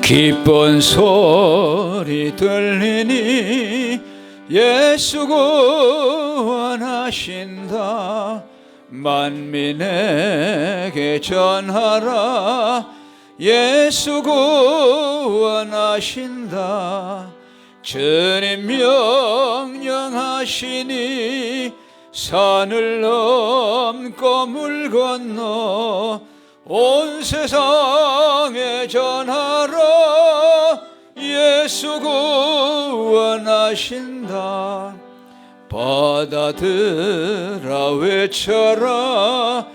기쁜 소리 들리니 예수 구원하신다. 만민에게 전하라. 예수 구원하신다. 주님 명령하시니 산을 넘고 물 건너 온 세상에 전하라. 예수 구원하신다. 바다들아 외쳐라.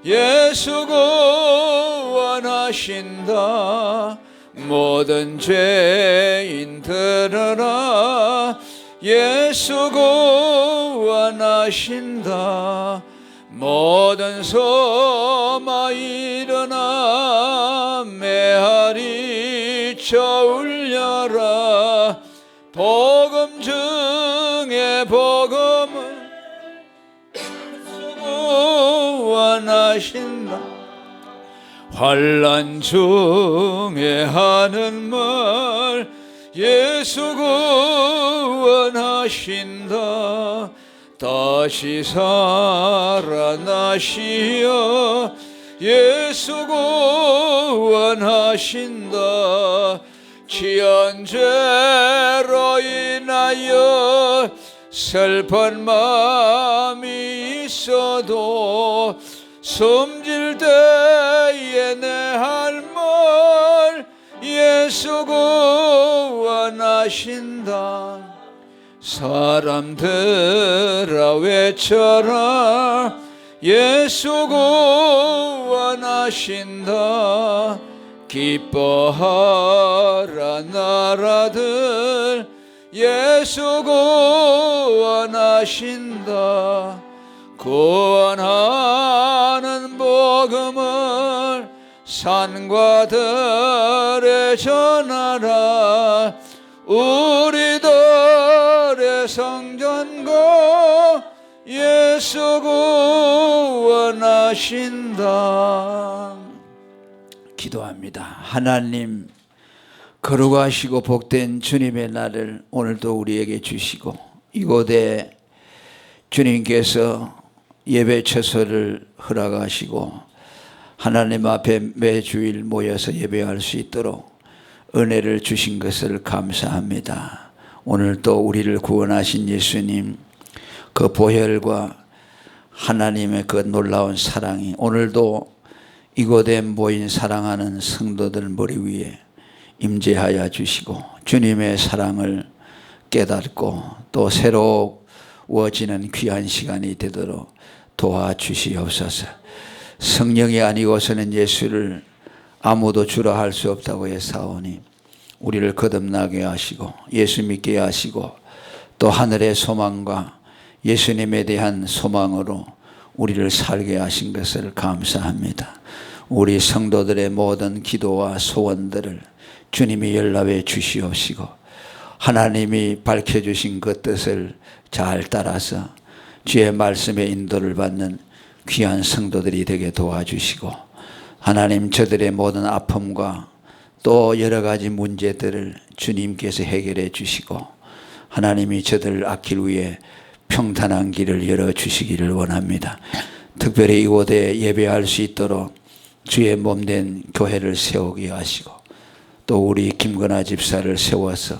예수 구원하신다. 모든 죄인 들으라. 예수 구원하신다. 모든 소마 일어나 메아리 쳐 울려라. 복음 중에 복음을 예수 구원하신다. 환난 중에 하는 말 예수 구원하신다. 다시 살아나시어 예수 구원하신다. 지은 죄로 인하여 슬픈 마음이 있어도 숨질 때에 내 할 말 예수 구원하신다. 사람들아 외쳐라. 예수 구원하신다. 기뻐하라 나라들 예수 구원하신다. 구원하는 복음을 산과 들에 전하라. 우리들의 성전과 예수 구원하신다. 기도합니다. 하나님, 거룩하시고 복된 주님의 날을 오늘도 우리에게 주시고 이곳에 주님께서 예배 처소를 허락하시고 하나님 앞에 매주일 모여서 예배할 수 있도록 은혜를 주신 것을 감사합니다. 오늘도 우리를 구원하신 예수님, 그 보혈과 하나님의 그 놀라운 사랑이 오늘도 이곳에 모인 사랑하는 성도들 머리 위에 임재하여 주시고 주님의 사랑을 깨닫고 또 새로워지는 귀한 시간이 되도록 도와주시옵소서. 성령이 아니고서는 예수를 아무도 주라 할 수 없다고 했사오니 우리를 거듭나게 하시고 예수 믿게 하시고 또 하늘의 소망과 예수님에 대한 소망으로 우리를 살게 하신 것을 감사합니다. 우리 성도들의 모든 기도와 소원들을 주님이 연락해 주시옵시고 하나님이 밝혀주신 그 뜻을 잘 따라서 주의 말씀의 인도를 받는 귀한 성도들이 되게 도와주시고 하나님 저들의 모든 아픔과 또 여러 가지 문제들을 주님께서 해결해 주시고 하나님이 저들을 아낄 위해 평탄한 길을 열어주시기를 원합니다. 특별히 이곳에 예배할 수 있도록 주의 몸된 교회를 세우게 하시고 또 우리 김건아 집사를 세워서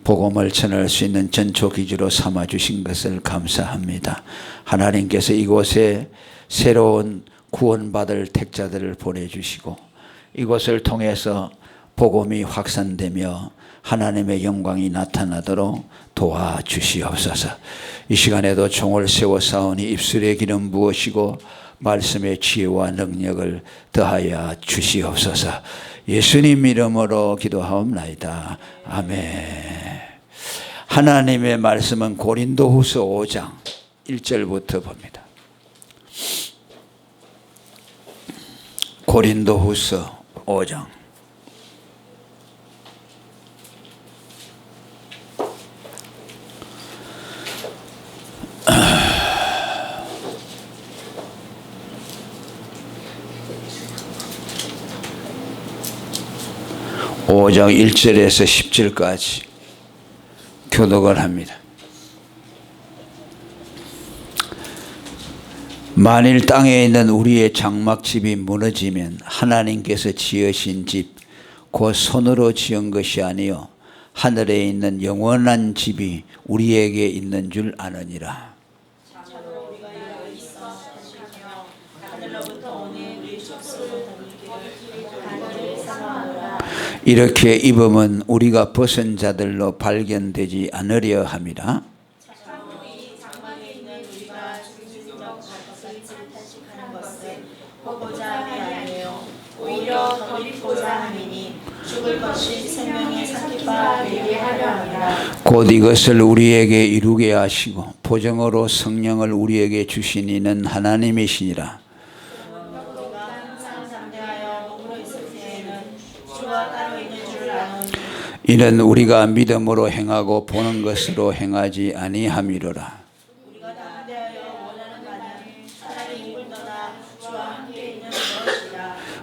복음을 전할 수 있는 전초기지로 삼아주신 것을 감사합니다. 하나님께서 이곳에 새로운 구원받을 택자들을 보내주시고 이곳을 통해서 복음이 확산되며 하나님의 영광이 나타나도록 도와주시옵소서. 이 시간에도 종을 세워 싸우니 입술의 기름 부으시고 말씀의 지혜와 능력을 더하여 주시옵소서. 예수님 이름으로 기도하옵나이다. 아멘. 하나님의 말씀은 고린도후서 5장 1절부터 봅니다. 고린도후서 5장 5장 1절에서 10절까지 교독을 합니다. 만일 땅에 있는 우리의 장막집이 무너지면 하나님께서 지으신 집 곧 손으로 지은 것이 아니요 하늘에 있는 영원한 집이 우리에게 있는 줄 아느니라. 이렇게 입으면 우리가 벗은 자들로 발견되지 않으려 함이라. 오히려 더 입고자 함이니 죽을 것이 생명의 삭히바 되게 하려 함이라. 곧 이것을 우리에게 이루게 하시고 보정으로 성령을 우리에게 주신 이는 하나님이시니라. 이는 우리가 믿음으로 행하고 보는 것으로 행하지 아니함이로라.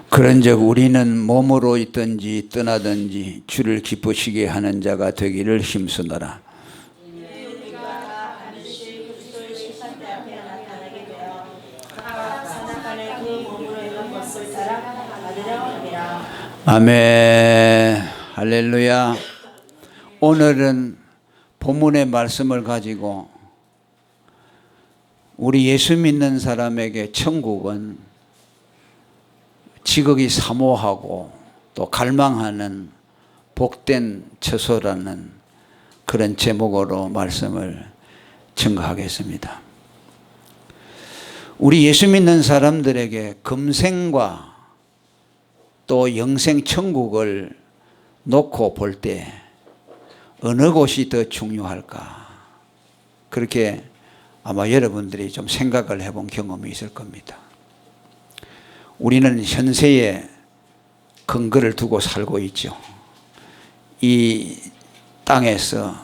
그런즉 우리는 몸으로 있든지 떠나든지 주를 기쁘시게 하는 자가 되기를 힘쓰노라. 아멘. 할렐루야. 오늘은 본문의 말씀을 가지고 우리 예수 믿는 사람에게 천국은 지극히 사모하고 또 갈망하는 복된 처소라는 그런 제목으로 말씀을 증거하겠습니다. 우리 예수 믿는 사람들에게 금생과 또 영생 천국을 놓고 볼 때 어느 곳이 더 중요할까? 그렇게 아마 여러분들이 좀 생각을 해본 경험이 있을 겁니다. 우리는 현세에 근거를 두고 살고 있죠. 이 땅에서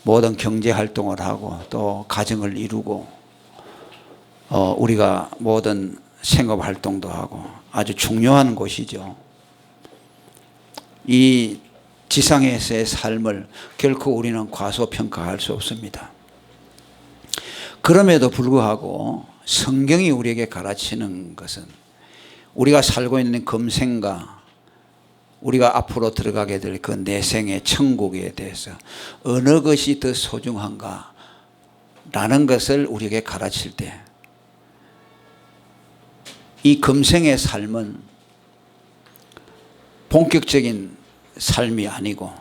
모든 경제 활동을 하고 또 가정을 이루고 우리가 모든 생업 활동도 하고 아주 중요한 곳이죠. 이 지상에서의 삶을 결코 우리는 과소평가할 수 없습니다. 그럼에도 불구하고 성경이 우리에게 가르치는 것은 우리가 살고 있는 금생과 우리가 앞으로 들어가게 될 그 내생의 천국에 대해서 어느 것이 더 소중한가 라는 것을 우리에게 가르칠 때 이 금생의 삶은 본격적인 삶이 아니고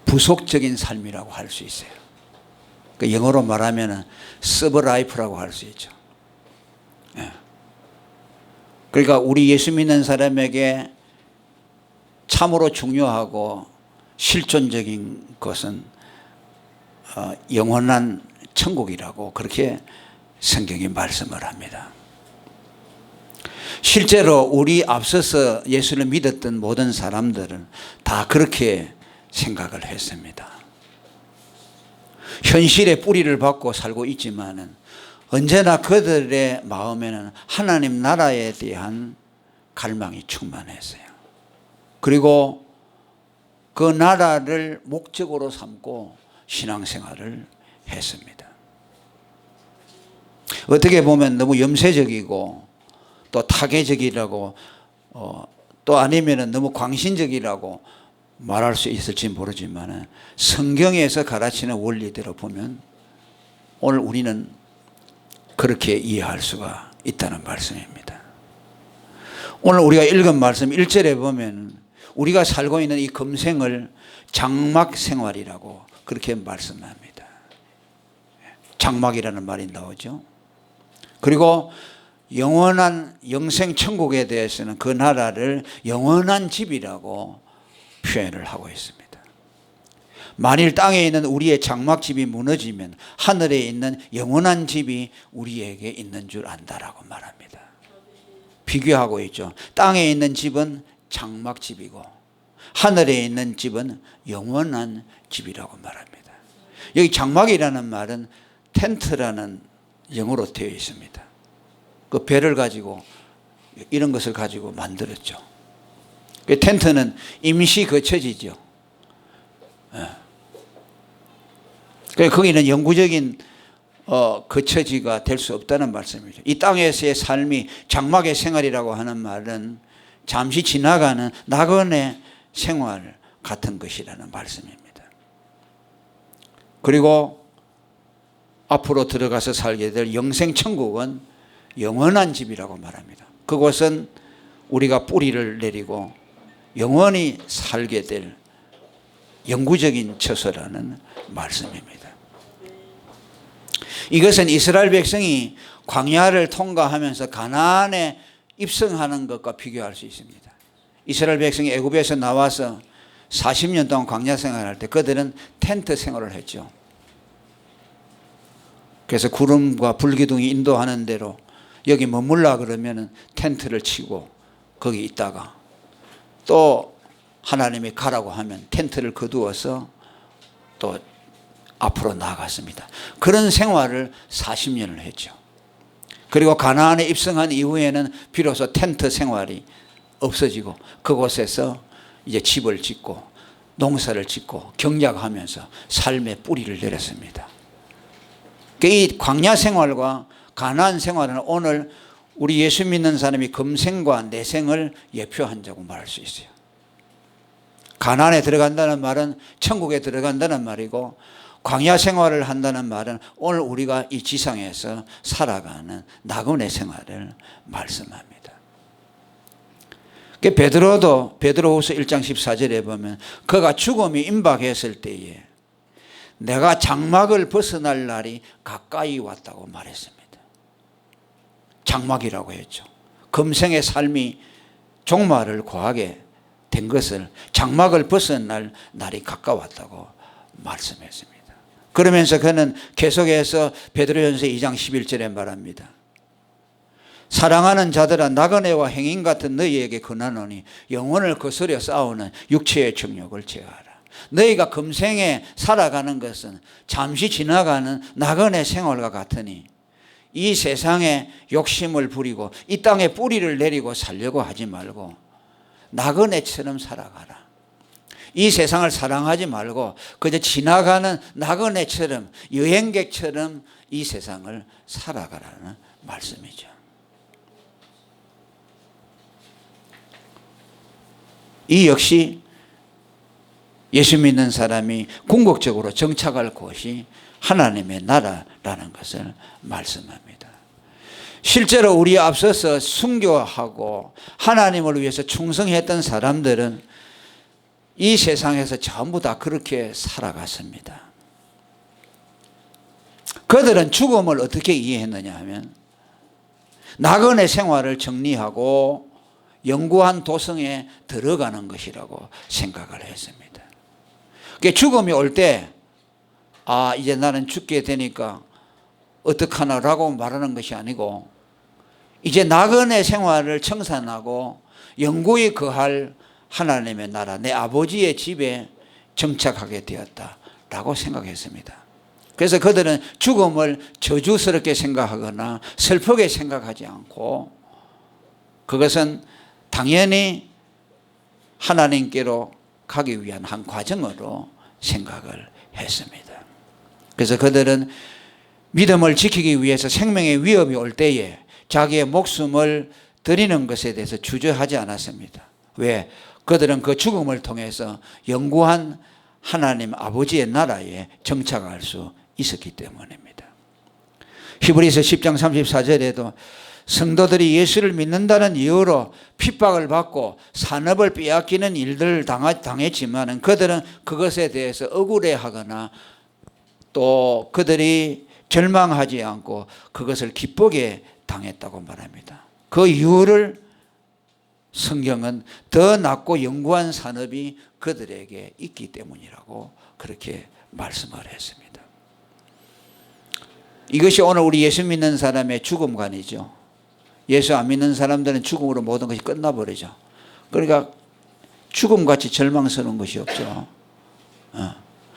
부속적인 삶이라고 할 수 있어요. 그러니까 영어로 말하면 서브라이프라고 할 수 있죠. 그러니까 우리 예수 믿는 사람에게 참으로 중요하고 실존적인 것은 영원한 천국이라고 그렇게 성경이 말씀을 합니다. 실제로 우리 앞서서 예수를 믿었던 모든 사람들은 다 그렇게 생각을 했습니다. 현실의 뿌리를 받고 살고 있지만은 언제나 그들의 마음에는 하나님 나라에 대한 갈망이 충만했어요. 그리고 그 나라를 목적으로 삼고 신앙생활을 했습니다. 어떻게 보면 너무 염세적이고 또 타계적이라고 또 아니면 너무 광신적이라고 말할 수 있을지 모르지만 성경에서 가르치는 원리대로 보면 오늘 우리는 그렇게 이해할 수가 있다는 말씀입니다. 오늘 우리가 읽은 말씀 1절에 보면 우리가 살고 있는 이 금생을 장막 생활이라고 그렇게 말씀합니다. 장막이라는 말이 나오죠. 그리고 영원한 영생 천국에 대해서는 그 나라를 영원한 집이라고 표현을 하고 있습니다. 만일 땅에 있는 우리의 장막집이 무너지면 하늘에 있는 영원한 집이 우리에게 있는 줄 안다라고 말합니다. 비교하고 있죠. 땅에 있는 집은 장막집이고 하늘에 있는 집은 영원한 집이라고 말합니다. 여기 장막이라는 말은 텐트라는 영어로 되어 있습니다. 그 배를 가지고 이런 것을 가지고 만들었죠. 그 텐트는 임시 거처지죠. 거기는 영구적인 거처지가 될 수 없다는 말씀이죠. 이 땅에서의 삶이 장막의 생활이라고 하는 말은 잠시 지나가는 낙원의 생활 같은 것이라는 말씀입니다. 그리고 앞으로 들어가서 살게 될 영생천국은 영원한 집이라고 말합니다. 그곳은 우리가 뿌리를 내리고 영원히 살게 될 영구적인 처소라는 말씀입니다. 이것은 이스라엘 백성이 광야를 통과하면서 가나안에 입성하는 것과 비교할 수 있습니다. 이스라엘 백성이 애굽에서 나와서 40년 동안 광야 생활할 때 그들은 텐트 생활을 했죠. 그래서 구름과 불기둥이 인도하는 대로 여기 머물라 그러면 텐트를 치고 거기 있다가 또 하나님이 가라고 하면 텐트를 거두어서 또 앞으로 나아갔습니다. 그런 생활을 40년을 했죠. 그리고 가나안에 입성한 이후에는 비로소 텐트 생활이 없어지고 그곳에서 이제 집을 짓고 농사를 짓고 경작하면서 삶의 뿌리를 내렸습니다. 이 광야 생활과 가나안 생활은 오늘 우리 예수 믿는 사람이 금생과 내생을 예표한다고 말할 수 있어요. 가나안에 들어간다는 말은 천국에 들어간다는 말이고, 광야 생활을 한다는 말은 오늘 우리가 이 지상에서 살아가는 낙원의 생활을 말씀합니다. 베드로도 베드로후서 1장 14절에 보면 그가 죽음이 임박했을 때에 내가 장막을 벗어날 날이 가까이 왔다고 말했습니다. 장막이라고 했죠. 금생의 삶이 종말을 고하게 된 것을 장막을 벗어날 날이 가까웠다고 말씀했습니다. 그러면서 그는 계속해서 베드로전서 2장 11절에 말합니다. 사랑하는 자들아 나그네와 행인 같은 너희에게 권하노니 영혼을 거스려 싸우는 육체의 정욕을 제어하라. 너희가 금생에 살아가는 것은 잠시 지나가는 나그네 생활과 같으니 이 세상에 욕심을 부리고 이 땅에 뿌리를 내리고 살려고 하지 말고 나그네처럼 살아가라. 이 세상을 사랑하지 말고 그저 지나가는 나그네처럼 여행객처럼 이 세상을 살아가라는 말씀이죠. 이 역시 예수 믿는 사람이 궁극적으로 정착할 곳이 하나님의 나라라는 것을 말씀합니다. 실제로 우리 앞서서 순교하고 하나님을 위해서 충성했던 사람들은 이 세상에서 전부 다 그렇게 살아갔습니다. 그들은 죽음을 어떻게 이해했느냐 하면 나그네 생활을 정리하고 영구한 도성에 들어가는 것이라고 생각을 했습니다. 죽음이 올 때 이제 나는 죽게 되니까 어떡하나라고 말하는 것이 아니고 이제 나그네 생활을 청산하고 영구히 거할 하나님의 나라 내 아버지의 집에 정착하게 되었다라고 생각했습니다. 그래서 그들은 죽음을 저주스럽게 생각하거나 슬프게 생각하지 않고 그것은 당연히 하나님께로 가기 위한 한 과정으로 생각을 했습니다. 그래서 그들은 믿음을 지키기 위해서 생명의 위협이 올 때에 자기의 목숨을 드리는 것에 대해서 주저하지 않았습니다. 왜? 그들은 그 죽음을 통해서 영구한 하나님 아버지의 나라에 정착할 수 있었기 때문입니다. 히브리서 10장 34절에도 성도들이 예수를 믿는다는 이유로 핍박을 받고 산업을 빼앗기는 일들을 당했지만 그들은 그것에 대해서 억울해하거나 또 그들이 절망하지 않고 그것을 기쁘게 당했다고 말합니다. 그 이유를 성경은 더 낫고 영구한 산업이 그들에게 있기 때문이라고 그렇게 말씀을 했습니다. 이것이 오늘 우리 예수 믿는 사람의 죽음관이죠. 예수 안 믿는 사람들은 죽음으로 모든 것이 끝나버리죠. 그러니까 죽음같이 절망스러운 것이 없죠.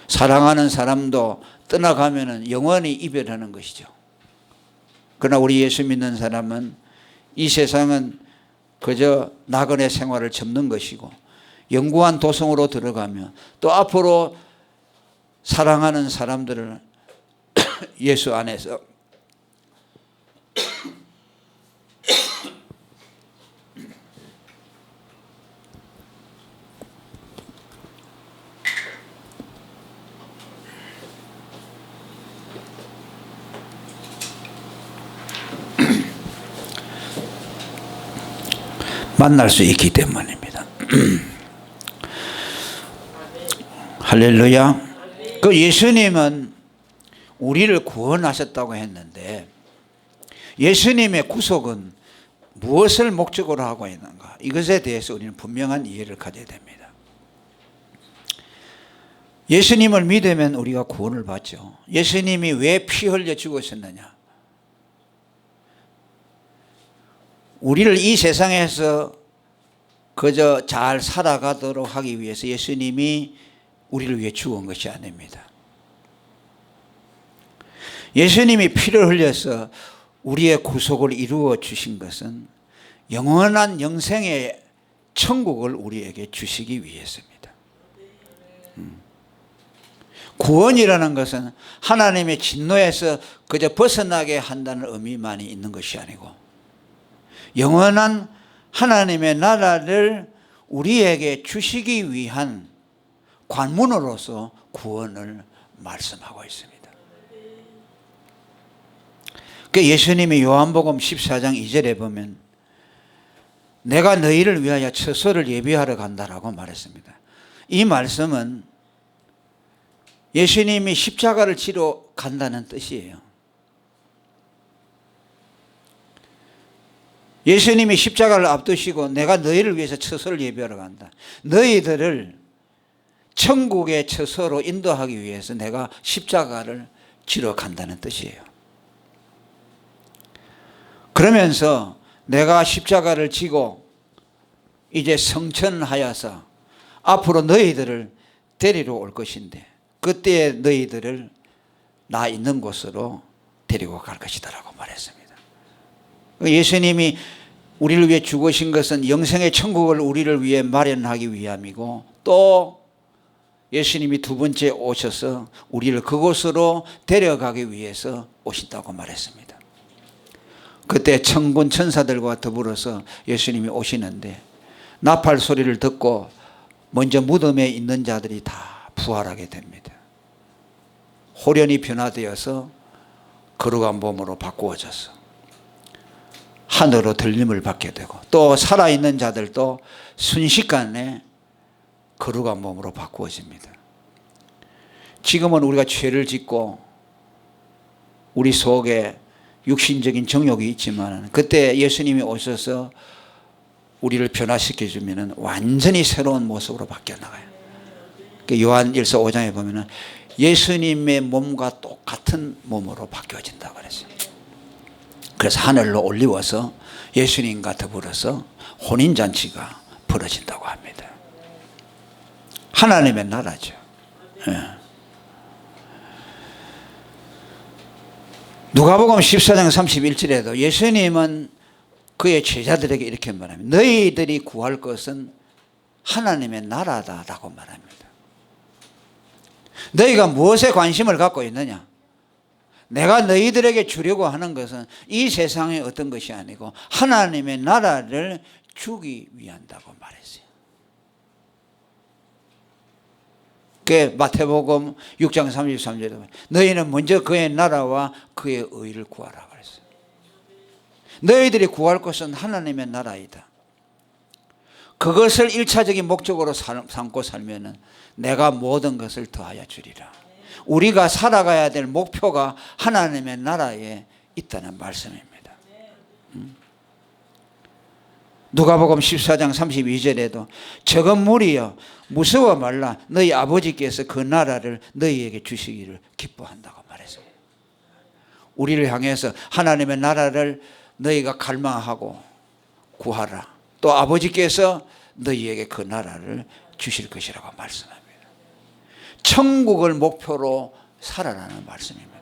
사랑하는 사람도 떠나가면 영원히 이별하는 것이죠. 그러나 우리 예수 믿는 사람은 이 세상은 그저 나그네 생활을 접는 것이고 영구한 도성으로 들어가면 또 앞으로 사랑하는 사람들을 예수 안에서 만날 수 있기 때문입니다. 할렐루야. 그 예수님은 우리를 구원하셨다고 했는데 예수님의 구속은 무엇을 목적으로 하고 있는가? 이것에 대해서 우리는 분명한 이해를 가져야 됩니다. 예수님을 믿으면 우리가 구원을 받죠. 예수님이 왜 피 흘려 죽으셨느냐? 우리를 이 세상에서 그저 잘 살아가도록 하기 위해서 예수님이 우리를 위해 죽은 것이 아닙니다. 예수님이 피를 흘려서 우리의 구속을 이루어 주신 것은 영원한 영생의 천국을 우리에게 주시기 위해서입니다. 구원이라는 것은 하나님의 진노에서 그저 벗어나게 한다는 의미만이 있는 것이 아니고 영원한 하나님의 나라를 우리에게 주시기 위한 관문으로서 구원을 말씀하고 있습니다. 그 예수님이 요한복음 14장 2절에 보면 내가 너희를 위하여 처소를 예비하러 간다라고 말했습니다. 이 말씀은 예수님이 십자가를 지러 간다는 뜻이에요. 예수님이 십자가를 앞두시고 내가 너희를 위해서 처소를 예비하러 간다. 너희들을 천국의 처소로 인도하기 위해서 내가 십자가를 지러 간다는 뜻이에요. 그러면서 내가 십자가를 지고 이제 성천하여서 앞으로 너희들을 데리러 올 것인데 그때 너희들을 나 있는 곳으로 데리고 갈 것이다라고 말했습니다. 예수님이 우리를 위해 죽으신 것은 영생의 천국을 우리를 위해 마련하기 위함이고 또 예수님이 두 번째 오셔서 우리를 그곳으로 데려가기 위해서 오신다고 말했습니다. 그때 천군 천사들과 더불어서 예수님이 오시는데 나팔 소리를 듣고 먼저 무덤에 있는 자들이 다 부활하게 됩니다. 호련히 변화되어서 거룩한 몸으로 바꾸어져서 하늘로 들림을 받게 되고 또 살아있는 자들도 순식간에 거룩한 몸으로 바꾸어집니다. 지금은 우리가 죄를 짓고 우리 속에 육신적인 정욕이 있지만 그때 예수님이 오셔서 우리를 변화시켜 주면 완전히 새로운 모습으로 바뀌어 나가요. 요한 1서 5장에 보면 예수님의 몸과 똑같은 몸으로 바뀌어진다고 그랬어요. 그래서 하늘로 올리워서 예수님과 더불어서 혼인잔치가 벌어진다고 합니다. 하나님의 나라죠. 누가복음 14장 31절에도 예수님은 그의 제자들에게 이렇게 말합니다. 너희들이 구할 것은 하나님의 나라다라고 말합니다. 너희가 무엇에 관심을 갖고 있느냐? 내가 너희들에게 주려고 하는 것은 이 세상의 어떤 것이 아니고 하나님의 나라를 주기 위한다고 말했어요. 그 마태복음 6장 33절에 너희는 먼저 그의 나라와 그의 의를 구하라 그랬어요. 너희들이 구할 것은 하나님의 나라이다. 그것을 1차적인 목적으로 삼고 살면은 내가 모든 것을 더하여 주리라. 우리가 살아가야 될 목표가 하나님의 나라에 있다는 말씀입니다. 누가복음 14장 32절에도 적은 무리여 무서워 말라 너희 아버지께서 그 나라를 너희에게 주시기를 기뻐한다고 말했습니다. 우리를 향해서 하나님의 나라를 너희가 갈망하고 구하라. 또 아버지께서 너희에게 그 나라를 주실 것이라고 말씀합니다. 천국을 목표로 살아라는 말씀입니다.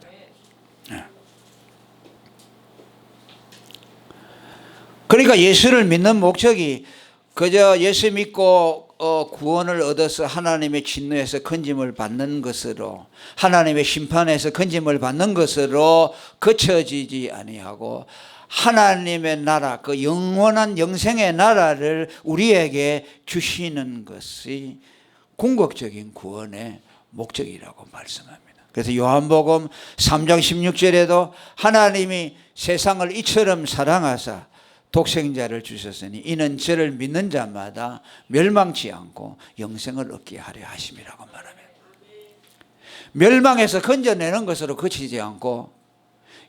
그러니까 예수를 믿는 목적이 그저 예수 믿고 구원을 얻어서 하나님의 진노에서 건짐을 받는 것으로, 하나님의 심판에서 건짐을 받는 것으로 그쳐지지 아니하고 하나님의 나라, 그 영원한 영생의 나라를 우리에게 주시는 것이 궁극적인 구원의 목적이라고 말씀합니다. 그래서 요한복음 3장 16절에도 하나님이 세상을 이처럼 사랑하사 독생자를 주셨으니 이는 저를 믿는 자마다 멸망치 않고 영생을 얻게 하려 하심이라고 말합니다. 멸망에서 건져내는 것으로 그치지 않고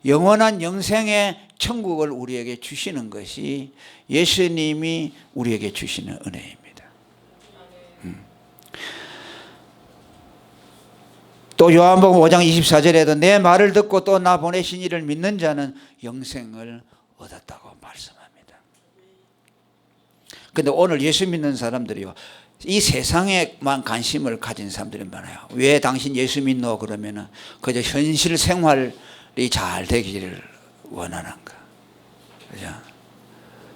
영원한 영생의 천국을 우리에게 주시는 것이 예수님이 우리에게 주시는 은혜입니다. 또 요한복음 5장 24절에도 내 말을 듣고 또 나 보내신 이를 믿는 자는 영생을 얻었다고 말씀합니다. 그런데 오늘 예수 믿는 사람들이요, 이 세상에만 관심을 가진 사람들이 많아요. 왜 당신 예수 믿노? 그러면은 그저 현실 생활이 잘 되기를 원하는가, 그죠?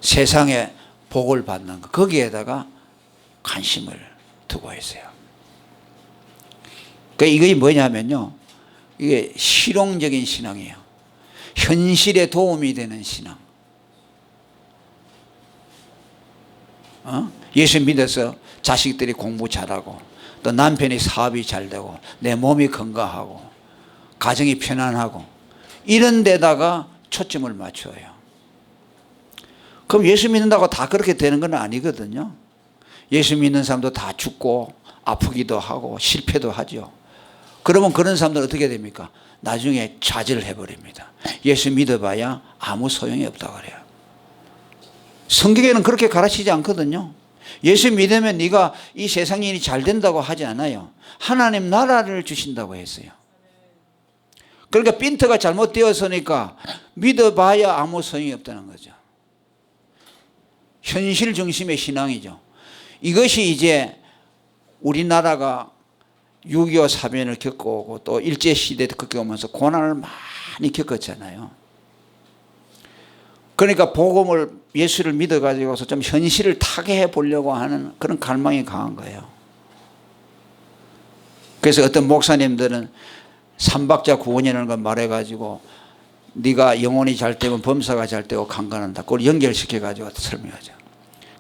세상에 복을 받는 것, 거기에다가 관심을 두고 있어요. 그러니까 이게 뭐냐면요, 이게 실용적인 신앙이에요. 현실에 도움이 되는 신앙. 예수 믿어서 자식들이 공부 잘하고 또 남편이 사업이 잘 되고 내 몸이 건강하고 가정이 편안하고 이런 데다가 초점을 맞춰요. 그럼 예수 믿는다고 다 그렇게 되는 건 아니거든요. 예수 믿는 사람도 다 죽고 아프기도 하고 실패도 하죠. 그러면 그런 사람들은 어떻게 됩니까? 나중에 좌절해버립니다. 예수 믿어봐야 아무 소용이 없다고 그래요. 성경에는 그렇게 가르치지 않거든요. 예수 믿으면 네가 이 세상 일이 잘 된다고 하지 않아요. 하나님 나라를 주신다고 했어요. 그러니까 핀트가 잘못되었으니까 믿어봐야 아무 소용이 없다는 거죠. 현실 중심의 신앙이죠. 이것이 이제 우리나라가 6.25 사변을 겪어오고 또 일제시대도 겪어오면서 고난을 많이 겪었잖아요. 그러니까 복음을, 예수를 믿어가지고서 좀 현실을 타개해 보려고 하는 그런 갈망이 강한 거예요. 그래서 어떤 목사님들은 삼박자 구원이라는 걸 말해가지고 네가 영혼이 잘 되면 범사가 잘 되고 강건한다. 그걸 연결시켜가지고 설명하죠.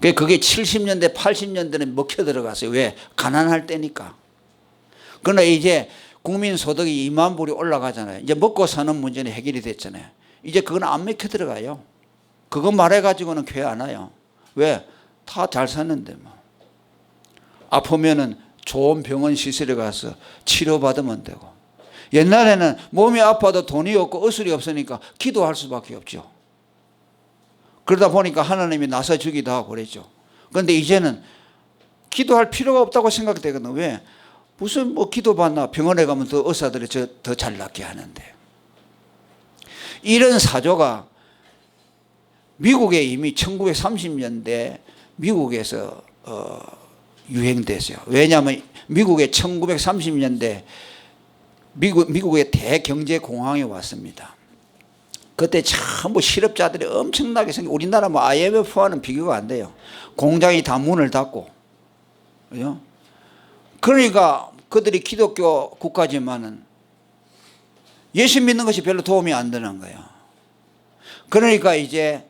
그게 70년대 80년대는 먹혀 들어갔어요. 왜? 가난할 때니까. 그러나 이제 국민 소득이 2만 불이 올라가잖아요. 이제 먹고 사는 문제는 해결이 됐잖아요. 이제 그건 안 먹혀 들어가요. 그거 말해가지고는 교회 안 와요. 왜? 다 잘 사는데 뭐. 아프면은 좋은 병원 시설에 가서 치료받으면 되고. 옛날에는 몸이 아파도 돈이 없고 어술이 없으니까 기도할 수밖에 없죠. 그러다 보니까 하나님이 나서주기도 하고 그랬죠. 그런데 이제는 기도할 필요가 없다고 생각되거든요. 왜? 무슨 뭐 기도받나, 병원에 가면 더 의사들이 더 잘 낫게 하는데. 이런 사조가 미국에 이미 1930년대 미국에서 유행됐어요. 왜냐하면 미국에 1930년대 미국의 대경제공황이 왔습니다. 그때 전부 실업자들이 엄청나게 생겨. 우리나라 뭐 IMF와는 비교가 안 돼요. 공장이 다 문을 닫고. 그죠? 그러니까 그들이 기독교 국가지만은 예수 믿는 것이 별로 도움이 안 되는 거예요. 그러니까 이제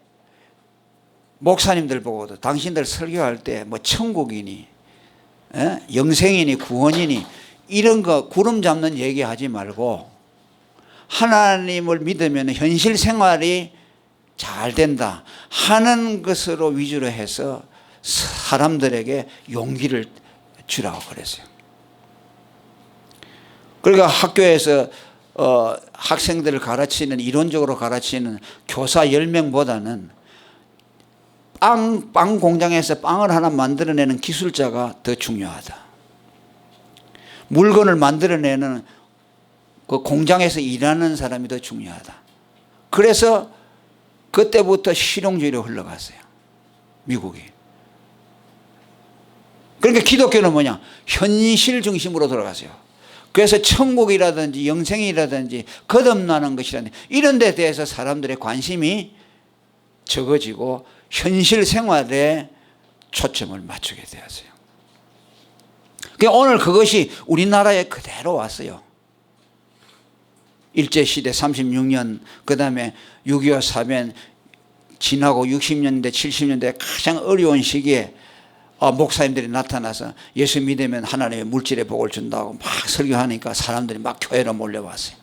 목사님들 보고도 당신들 설교할 때 뭐 천국이니 영생이니 구원이니 이런 거 구름 잡는 얘기하지 말고 하나님을 믿으면 현실 생활이 잘 된다 하는 것으로 위주로 해서 사람들에게 용기를 주라고 그랬어요. 그러니까 학교에서 학생들을 가르치는, 이론적으로 가르치는 교사 10명보다는 빵 공장에서 빵을 하나 만들어내는 기술자가 더 중요하다. 물건을 만들어내는 그 공장에서 일하는 사람이 더 중요하다. 그래서 그때부터 실용주의로 흘러갔어요. 미국이. 그러니까 기독교는 뭐냐? 현실 중심으로 돌아가세요. 그래서 천국이라든지 영생이라든지 거듭나는 것이라든지 이런 데 대해서 사람들의 관심이 적어지고 현실 생활에 초점을 맞추게 되었어요. 오늘 그것이 우리나라에 그대로 왔어요. 일제시대 36년, 그 다음에 6.25 사변 지나고 60년대 70년대 가장 어려운 시기에 목사님들이 나타나서 예수 믿으면 하나님의 물질의 복을 준다고 막 설교하니까 사람들이 막 교회로 몰려왔어요.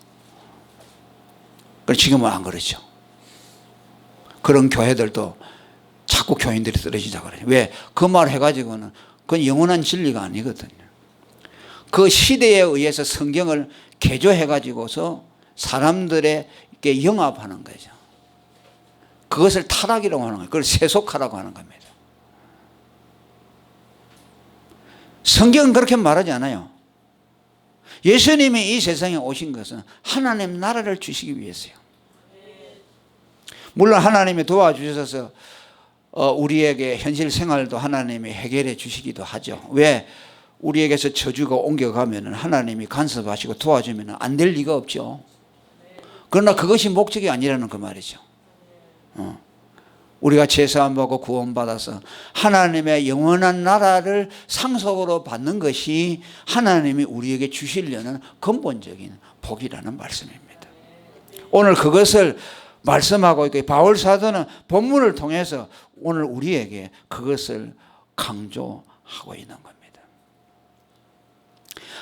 그런데 지금은 안 그렇죠. 그런 교회들도 자꾸 교인들이 떨어지자 그래요. 왜? 그 말 해가지고는 그건 영원한 진리가 아니거든요. 그 시대에 의해서 성경을 개조해가지고서 사람들에게 영합하는 거죠. 그것을 타락이라고 하는 거예요. 그걸 세속화라고 하는 겁니다. 성경은 그렇게 말하지 않아요. 예수님이 이 세상에 오신 것은 하나님 나라를 주시기 위해서요. 물론 하나님이 도와주셔서 우리에게 현실 생활도 하나님이 해결해 주시기도 하죠. 왜? 우리에게서 저주가 옮겨가면 하나님이 간섭하시고 도와주면 안 될 리가 없죠. 그러나 그것이 목적이 아니라는 그 말이죠. 우리가 제사함 받고 구원받아서 하나님의 영원한 나라를 상속으로 받는 것이 하나님이 우리에게 주시려는 근본적인 복이라는 말씀입니다. 오늘 그것을 말씀하고 있고 바울 사도는 본문을 통해서 오늘 우리에게 그것을 강조하고 있는 겁니다.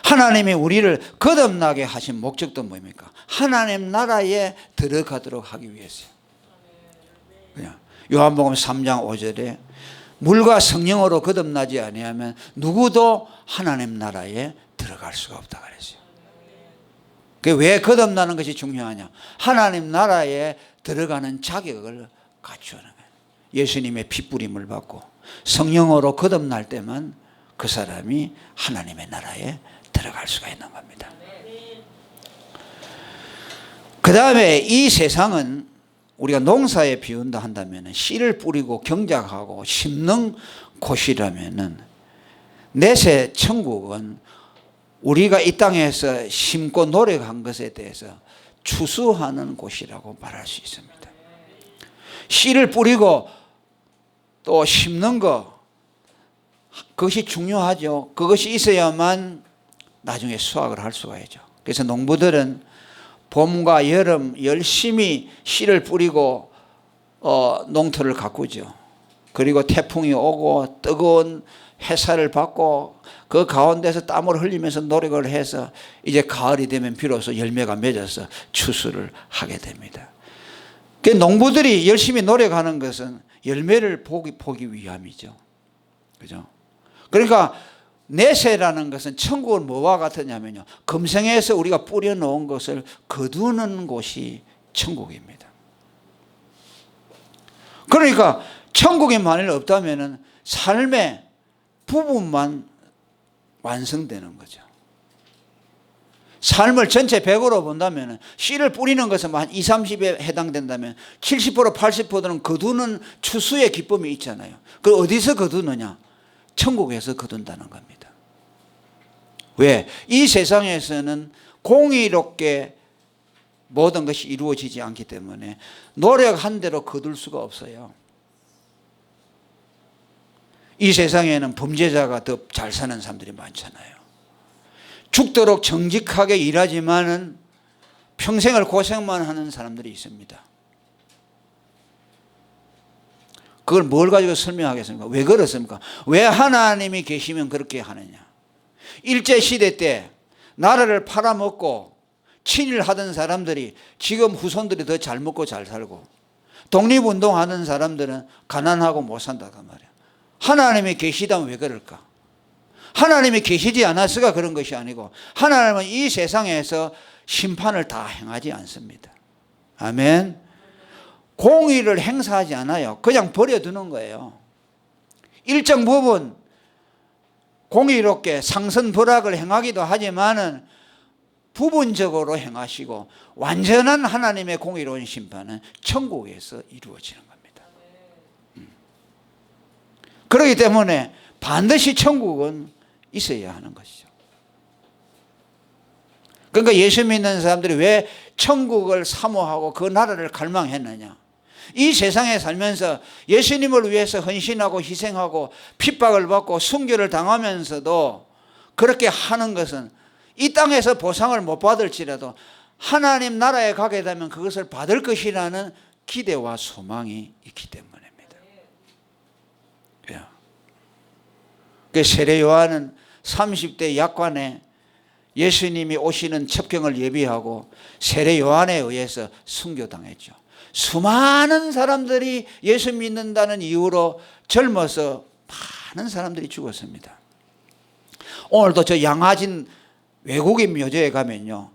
하나님이 우리를 거듭나게 하신 목적도 뭡니까? 하나님 나라에 들어가도록 하기 위해서요. 요한복음 3장 5절에 물과 성령으로 거듭나지 아니하면 누구도 하나님 나라에 들어갈 수가 없다 그랬어요. 왜 거듭나는 것이 중요하냐? 하나님 나라에 들어가는 자격을 갖추는 거예요. 예수님의 핏부림을 받고 성령으로 거듭날 때만 그 사람이 하나님의 나라에 들어갈 수가 있는 겁니다. 그 다음에 이 세상은 우리가 농사에 비운다 한다면 씨를 뿌리고 경작하고 심는 곳이라면 내세 천국은 우리가 이 땅에서 심고 노력한 것에 대해서 추수하는 곳이라고 말할 수 있습니다. 씨를 뿌리고 또 심는 것, 그것이 중요하죠. 그것이 있어야만 나중에 수확을 할 수가 있죠. 그래서 농부들은 봄과 여름 열심히 씨를 뿌리고 농토를 가꾸죠. 그리고 태풍이 오고 뜨거운 햇살을 받고 그 가운데서 땀을 흘리면서 노력을 해서 이제 가을이 되면 비로소 열매가 맺어서 추수를 하게 됩니다. 그 농부들이 열심히 노력하는 것은 열매를 보기 위함이죠. 그죠? 그러니까 내세라는 것은 천국은 뭐와 같으냐면요, 금생에서 우리가 뿌려놓은 것을 거두는 곳이 천국입니다. 그러니까 천국이 만일 없다면 삶의 부분만 완성되는 거죠. 삶을 전체 100으로 본다면 씨를 뿌리는 것은 한 20, 30에 해당된다면 70%, 80%는 거두는 추수의 기쁨이 있잖아요. 그걸 어디서 거두느냐? 천국에서 거둔다는 겁니다. 왜? 이 세상에서는 공의롭게 모든 것이 이루어지지 않기 때문에 노력한 대로 거둘 수가 없어요. 이 세상에는 범죄자가 더 잘 사는 사람들이 많잖아요. 죽도록 정직하게 일하지만은 평생을 고생만 하는 사람들이 있습니다. 그걸 뭘 가지고 설명하겠습니까? 왜 그렇습니까? 왜 하나님이 계시면 그렇게 하느냐? 일제시대 때 나라를 팔아먹고 친일하던 사람들이 지금 후손들이 더 잘 먹고 잘 살고, 독립운동하는 사람들은 가난하고 못 산다고 말이야. 하나님이 계시다면 왜 그럴까? 하나님이 계시지 않았으니까 그런 것이 아니고, 하나님은 이 세상에서 심판을 다 행하지 않습니다. 아멘. 공의를 행사하지 않아요. 그냥 버려두는 거예요. 일정 부분 공의롭게 상선벌악을 행하기도 하지만은 부분적으로 행하시고 완전한 하나님의 공의로운 심판은 천국에서 이루어지는 겁니다. 그렇기 때문에 반드시 천국은 있어야 하는 것이죠. 그러니까 예수 믿는 사람들이 왜 천국을 사모하고 그 나라를 갈망했느냐? 이 세상에 살면서 예수님을 위해서 헌신하고 희생하고 핍박을 받고 순교를 당하면서도 그렇게 하는 것은 이 땅에서 보상을 못 받을지라도 하나님 나라에 가게 되면 그것을 받을 것이라는 기대와 소망이 있기 때문입니다. 세례 요한은 30대 약관에 예수님이 오시는 첩경을 예비하고 세례 요한에 의해서 순교당했죠. 수많은 사람들이 예수 믿는다는 이유로 젊어서 많은 사람들이 죽었습니다. 오늘도 저 양화진 외국인 묘지에 가면요,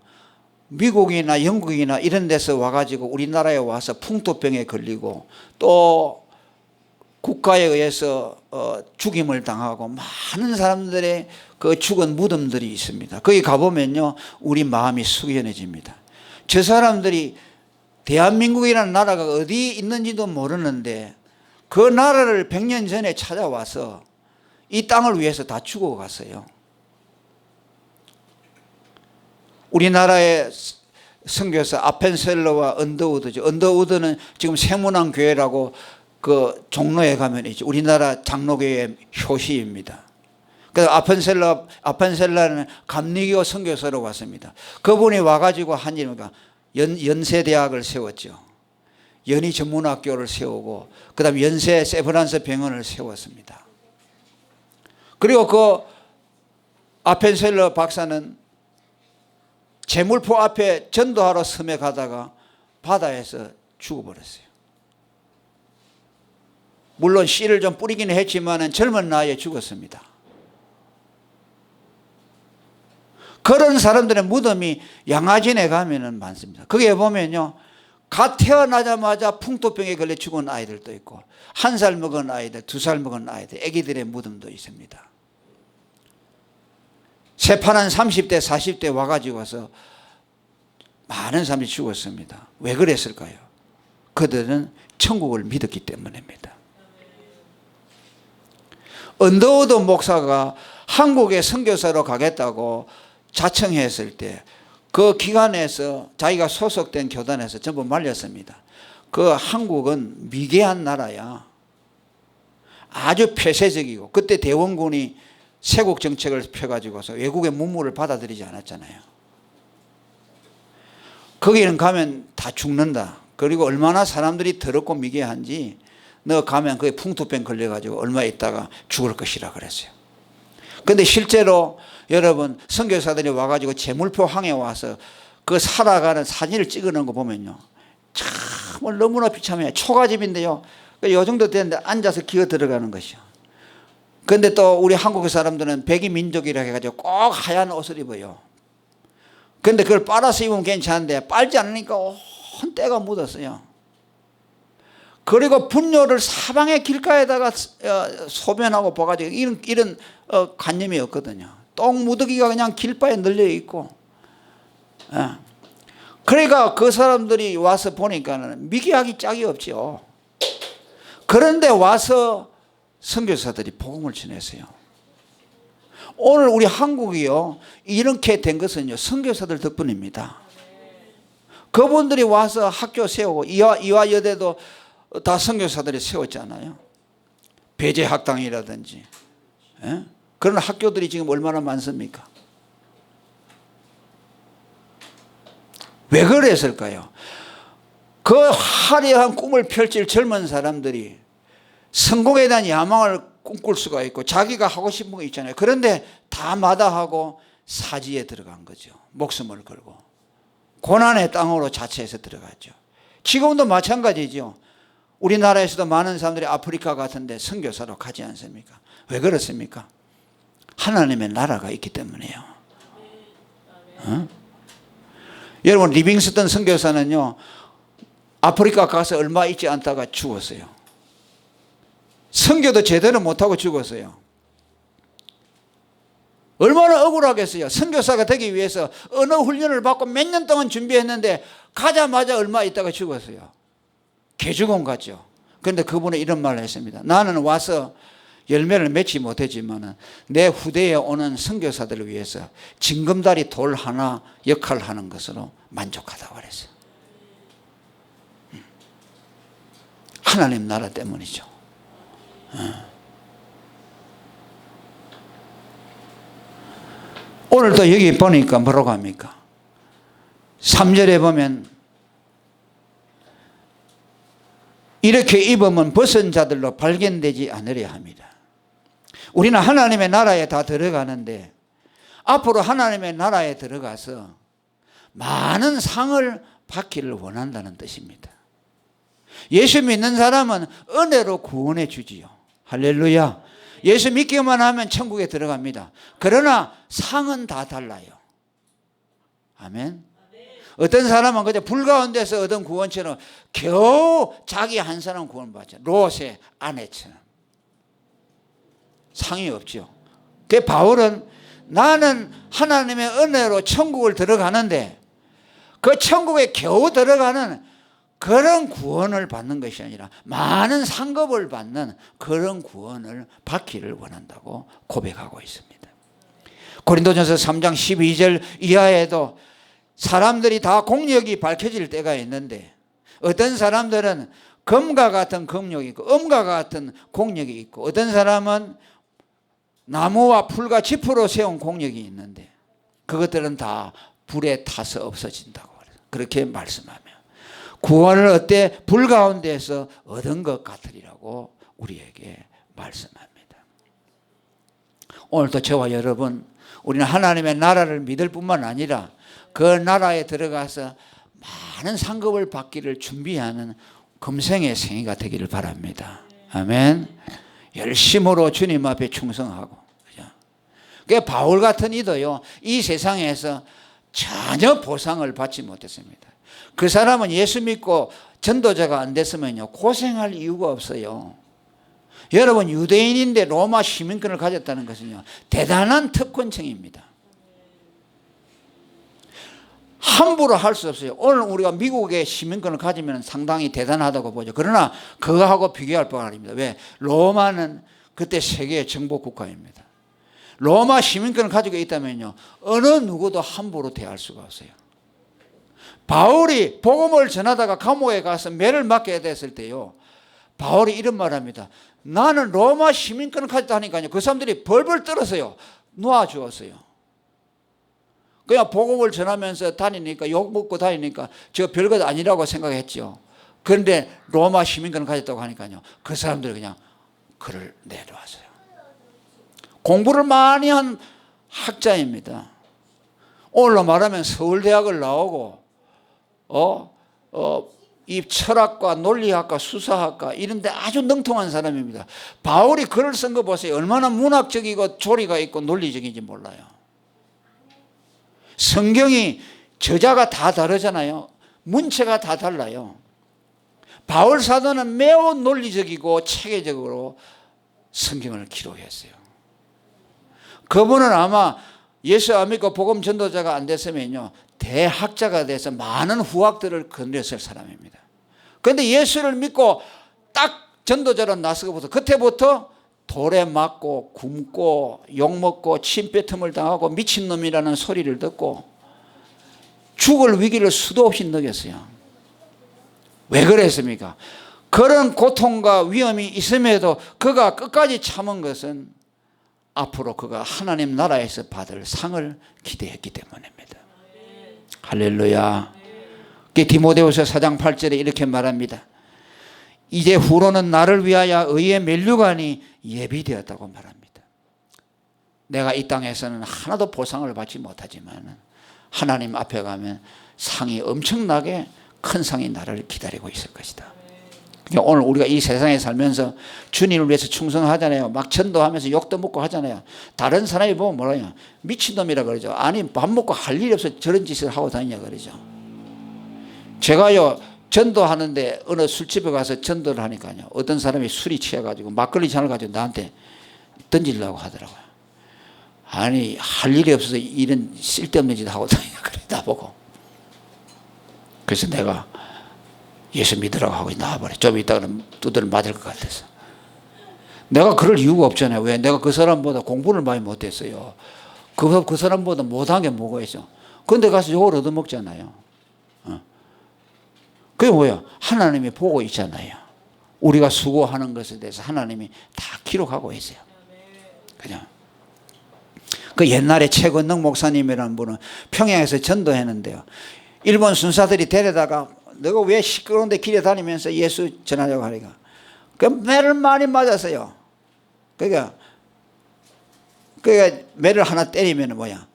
미국이나 영국이나 이런 데서 와가지고 우리나라에 와서 풍토병에 걸리고 또 국가에 의해서 죽임을 당하고 많은 사람들의 그 죽은 무덤들이 있습니다. 거기 가보면요, 우리 마음이 숙연해집니다. 저 사람들이 대한민국이라는 나라가 어디 있는지도 모르는데 그 나라를 100년 전에 찾아와서 이 땅을 위해서 다 죽어갔어요. 우리나라의 선교사 아펜셀러와 언더우드죠. 언더우드는 지금 세문안 교회라고 그 종로에 가면 있죠. 우리나라 장로교회 효시입니다. 그래서 아펜셀러는 감리교 선교사로 왔습니다. 그분이 와가지고 한 일이니까 연세대학을 세웠죠. 연희 전문학교를 세우고 그다음 연세 세브란스 병원을 세웠습니다. 그리고 그 아펜셀러 박사는 제물포 앞에 전도하러 섬에 가다가 바다에서 죽어버렸어요. 물론 씨를 좀 뿌리긴 했지만 젊은 나이에 죽었습니다. 그런 사람들의 무덤이 양화진에 가면은 많습니다. 거기에 보면요, 갓 태어나자마자 풍토병에 걸려 죽은 아이들도 있고 1살 먹은 아이들, 2살 먹은 아이들, 아기들의 무덤도 있습니다. 새파란 30대 40대 와가지고 와서 많은 사람들이 죽었습니다. 왜 그랬을까요? 그들은 천국을 믿었기 때문입니다. 언더우드 목사가 한국에 선교사로 가겠다고 자청했을 때 그 기관에서 자기가 소속된 교단에서 전부 말렸습니다. 그 한국은 미개한 나라야. 아주 폐쇄적이고 그때 대원군이 세국 정책을 펴가지고서 외국의 문물을 받아들이지 않았잖아요. 거기는 가면 다 죽는다. 그리고 얼마나 사람들이 더럽고 미개한지 너 가면 그게 풍토병 걸려가지고 얼마 있다가 죽을 것이라 그랬어요. 그런데 실제로 여러분 선교사들이 와가지고 제물포 항에 와서 그 살아가는 사진을 찍어놓은 거 보면요, 참 너무나 비참해요. 초가집인데요, 요 정도 되는데 앉아서 기어 들어가는 것이요. 그런데 또 우리 한국 사람들은 백이민족이라 해가지고 꼭 하얀 옷을 입어요. 그런데 그걸 빨아서 입으면 괜찮은데 빨지 않으니까 온 때가 묻었어요. 그리고 분뇨를 사방의 길가에다가 소변하고 봐가지고 이런 관념이 없거든요. 똥 무더기가 그냥 길바에 널려 있고. 그러니까 그 사람들이 와서 보니까는 미개하기 짝이 없죠. 그런데 와서 선교사들이 복음을 전했어요. 오늘 우리 한국이요, 이렇게 된 것은요, 선교사들 덕분입니다. 그분들이 와서 학교 세우고 이화여대도 다 선교사들이 세웠잖아요. 배제학당이라든지. 그런 학교들이 지금 얼마나 많습니까? 왜 그랬을까요? 그 화려한 꿈을 펼칠 젊은 사람들이 성공에 대한 야망을 꿈꿀 수가 있고 자기가 하고 싶은 거 있잖아요. 그런데 다 마다하고 사지에 들어간 거죠. 목숨을 걸고 고난의 땅으로 자처해서 들어갔죠. 지금도 마찬가지죠. 우리나라에서도 많은 사람들이 아프리카 같은 데 선교사로 가지 않습니까? 왜 그렇습니까? 하나님의 나라가 있기 때문이에요. 여러분, 리빙스턴 선교사는요, 아프리카 가서 얼마 있지 않다가 죽었어요. 선교도 제대로 못하고 죽었어요. 얼마나 억울하겠어요. 선교사가 되기 위해서 어느 훈련을 받고 몇 년 동안 준비했는데 가자마자 얼마 있다가 죽었어요. 개죽음 같죠. 그런데 그분은 이런 말을 했습니다. 나는 와서 열매를 맺지 못했지만 내 후대에 오는 선교사들을 위해서 징검다리 돌 하나 역할을 하는 것으로 만족하다고 그랬어요. 하나님 나라 때문이죠. 오늘도 여기 보니까 뭐라고 합니까? 3절에 보면 이렇게 입으면 벗은 자들로 발견되지 않으려 합니다. 우리는 하나님의 나라에 다 들어가는데 앞으로 하나님의 나라에 들어가서 많은 상을 받기를 원한다는 뜻입니다. 예수 믿는 사람은 은혜로 구원해 주지요. 할렐루야. 예수 믿기만 하면 천국에 들어갑니다. 그러나 상은 다 달라요. 아멘. 어떤 사람은 그저 불 가운데서 얻은 구원처럼 겨우 자기 한 사람 구원받죠. 롯의 아내처럼. 상이 없죠. 그 바울은 나는 하나님의 은혜로 천국을 들어가는데 그 천국에 겨우 들어가는 그런 구원을 받는 것이 아니라 많은 상급을 받는 그런 구원을 받기를 원한다고 고백하고 있습니다. 고린도전서 3장 12절 이하에도 사람들이 다 공력이 밝혀질 때가 있는데 어떤 사람들은 금과 같은 공력이 있고 음과 같은 공력이 있고 어떤 사람은 나무와 풀과 지프로 세운 공력이 있는데 그것들은 다 불에 타서 없어진다고 그렇게 말씀하며 구원을 어때 불 가운데에서 얻은 것 같으리라고 우리에게 말씀합니다. 오늘도 저와 여러분 우리는 하나님의 나라를 믿을 뿐만 아니라 그 나라에 들어가서 많은 상급을 받기를 준비하는 금생의 생애가 되기를 바랍니다. 아멘. 열심으로 주님 앞에 충성하고. 그 바울 같은 이도요 이 세상에서 전혀 보상을 받지 못했습니다. 그 사람은 예수 믿고 전도자가 안 됐으면요 고생할 이유가 없어요. 여러분 유대인인데 로마 시민권을 가졌다는 것은요 대단한 특권층입니다. 함부로 할 수 없어요. 오늘 우리가 미국의 시민권을 가지면 상당히 대단하다고 보죠. 그러나 그거하고 비교할 바가 아닙니다. 왜? 로마는 그때 세계의 정복 국가입니다. 로마 시민권을 가지고 있다면요 어느 누구도 함부로 대할 수가 없어요. 바울이 복음을 전하다가 감옥에 가서 매를 맞게 됐을 때요 바울이 이런 말합니다. 나는 로마 시민권을 가졌다 하니까요 그 사람들이 벌벌 떨어서요 놓아주었어요. 그냥 복음을 전하면서 다니니까 욕먹고 다니니까 저 별것 아니라고 생각했죠. 그런데 로마 시민권을 가졌다고 하니까요 그 사람들이 그냥 글을 내려왔어요. 공부를 많이 한 학자입니다. 오늘로 말하면 서울대학을 나오고 이 철학과 논리학과 수사학과 이런 데 아주 능통한 사람입니다. 바울이 글을 쓴 거 보세요. 얼마나 문학적이고 조리가 있고 논리적인지 몰라요. 성경이 저자가 다 다르잖아요. 문체가 다 달라요. 바울 사도는 매우 논리적이고 체계적으로 성경을 기록했어요. 그분은 아마 예수 안 믿고 복음 전도자가 안 됐으면요 대학자가 돼서 많은 후학들을 건드렸을 사람입니다. 그런데 예수를 믿고 딱 전도자로 나서고부터 그때부터 돌에 맞고 굶고 욕먹고 침뱉음을 당하고 미친놈이라는 소리를 듣고 죽을 위기를 수도 없이 느꼈어요. 왜 그랬습니까? 그런 고통과 위험이 있음에도 그가 끝까지 참은 것은 앞으로 그가 하나님 나라에서 받을 상을 기대했기 때문입니다. 할렐루야. 디모데후서 4장 8절에 이렇게 말합니다. 이제 후로는 나를 위하여 의의 면류관이 예비되었다고 말합니다. 내가 이 땅에서는 하나도 보상을 받지 못하지만 하나님 앞에 가면 상이 엄청나게 큰 상이 나를 기다리고 있을 것이다. 오늘 우리가 이 세상에 살면서 주님을 위해서 충성하잖아요. 막 전도하면서 욕도 먹고 하잖아요. 다른 사람이 보면 뭐라냐 미친놈이라 그러죠. 아니 밥 먹고 할 일이 없어 저런 짓을 하고 다니냐 그러죠. 제가요 전도하는데 어느 술집에 가서 전도를 하니까요 어떤 사람이 술이 취해가지고 막걸리 잔을 가지고 나한테 던지려고 하더라고요. 아니 할 일이 없어서 이런 쓸데없는 짓 하고 다니냐 그래 나보고. 그래서 내가 예수 믿으라고 하고 나와버려. 좀 이따가는 두드려 맞을 것 같아서. 내가 그럴 이유가 없잖아요. 왜? 내가 그 사람보다 공부를 많이 못했어요. 그 사람보다 못한 게 뭐가 있어. 그런데 가서 욕을 얻어먹잖아요. 그게 뭐야? 하나님이 보고 있잖아요. 우리가 수고하는 것에 대해서 하나님이 다 기록하고 있어요. 그냥 그 옛날에 최건능 목사님이라는 분은 평양에서 전도했는데요, 일본 순사들이 데려다가 너가 왜 시끄러운데 길에 다니면서 예수 전하려고 하니까 그 매를 많이 맞았어요. 그러니까 매를 하나 때리면 뭐야,